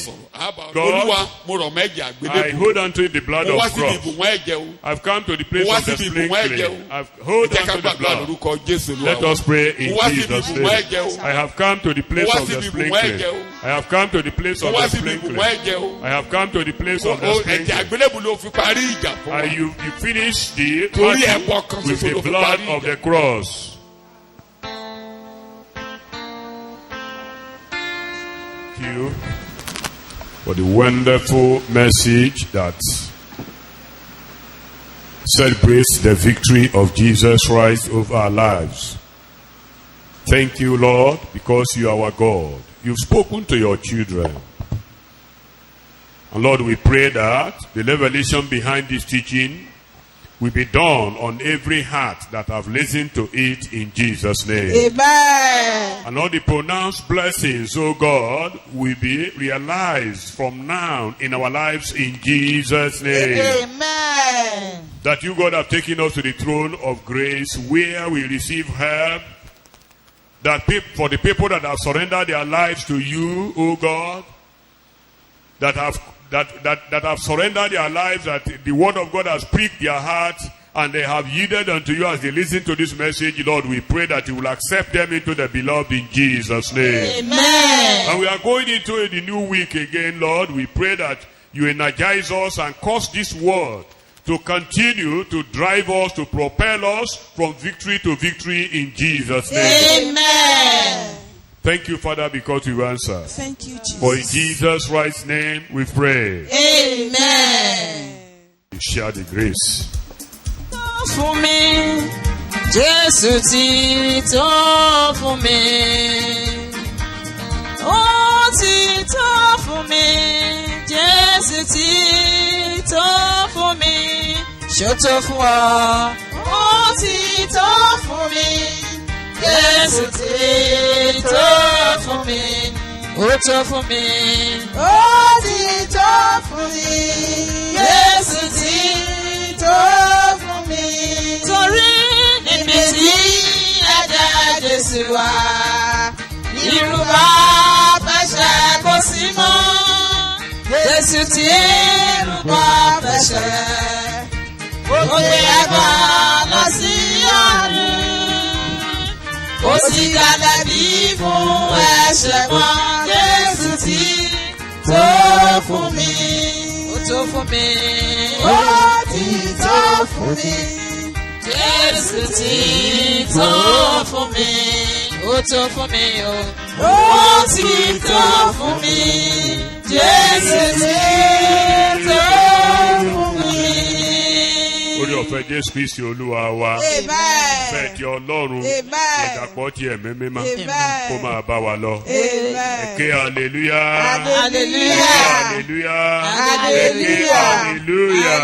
God, Olúwa mo rọ̀ mẹ́jẹ̀ I àgbélébùú. hold on to the blood mo wá of síbi cross. ìbùwọ̀n ẹ̀jẹ̀ o. I've come to the place mo wá of the síbi ìbùwọ̀n ẹ̀jẹ̀ sprinkling. o. I've hold ẹ jẹ́ on ká to the gbàgbọ́ blood. lórúkọ Jésù Olúwa Let wa. us pray in mo wá síbi Jesus' ìbùwọ̀n name. ẹ̀jẹ̀ o. I have come to the place Mo wá of the síbi ìbùwọ̀n sprinkling. ẹ̀jẹ̀ o. I have come to the place mo of wá the síbi ìbùwọ̀n sprinkling. ẹ̀jẹ̀ o. I have come to the place of the ẹ̀jẹ̀ sprinkling. àgbélébùú ló fi parí ìjà fún wa. You finish the Torí battle ẹ̀bọ kan with ṣoṣo ló the fi blood parí of ìjà. the cross. Thank you for the wonderful message that celebrates the victory of Jesus Christ over our lives. Thank you, Lord, because you are our God. You've spoken to your children. And Lord, we pray that the revelation behind this teaching will be done on every heart that have listened to it in Jesus' name. Amen. And all the pronounced blessings, oh God, will be realized from now in our lives in Jesus' name. Amen. That you, God, have taken us to the throne of grace where we receive help. That for the people that have surrendered their lives to you, oh God, that have surrendered their lives, that the word of God has pricked their hearts, and they have yielded unto you as they listen to this message, Lord, we pray that you will accept them into the beloved in Jesus' name. Amen. And we are going into the new week again, Lord. We pray that you energize us and cause this word to continue to drive us, to propel us from victory to victory in Jesus' name. Amen. Thank you, Father, because you answer. Thank you, Jesus. For in Jesus Christ's name we pray. Amen. You share the grace. Fún mi, Jésù ti tó fún mi. Ó ti tó fún mi, Jésù ti tó fún mi. Ṣó tó fún ọ? Ó ti tó fún mi, Jésù ti tó fún mi. Ó tó fún mi. Ó ti tó fún mi. Jésù ti tó fún mi. Torí níbi tí ẹ̀jẹ̀ Jésù wà, ìrúbọ fẹsẹ̀ kò sí mọ́. Jésù tí ìrúbọ fẹsẹ̀, ó gbé ẹbọ lọ sí ọ̀run. Ó sí dálẹ́bi fún ẹ̀ṣẹ̀ mọ́. Jésù tí tó fún mi. Ó tó fún mi. Ó ti tó fún mi. Jésù tí tó fún mi. Ó tó fún mi o. Ó ti tó fún mi. Jésù tí tó fún mi. Orí ọ̀fẹ́ Jésù Kristi Olúwa wa. Amen. Fẹ́ ti Ọlọ́run. Amen. Ìdàpọ̀ ti ẹ̀mí mímọ́. Amen. Kó máa bá wa lọ. Amen. Ẹ̀kẹ́ hallelujah. Hallelujah. Hallelujah. Hallelujah. Hallelujah. Hallelujah.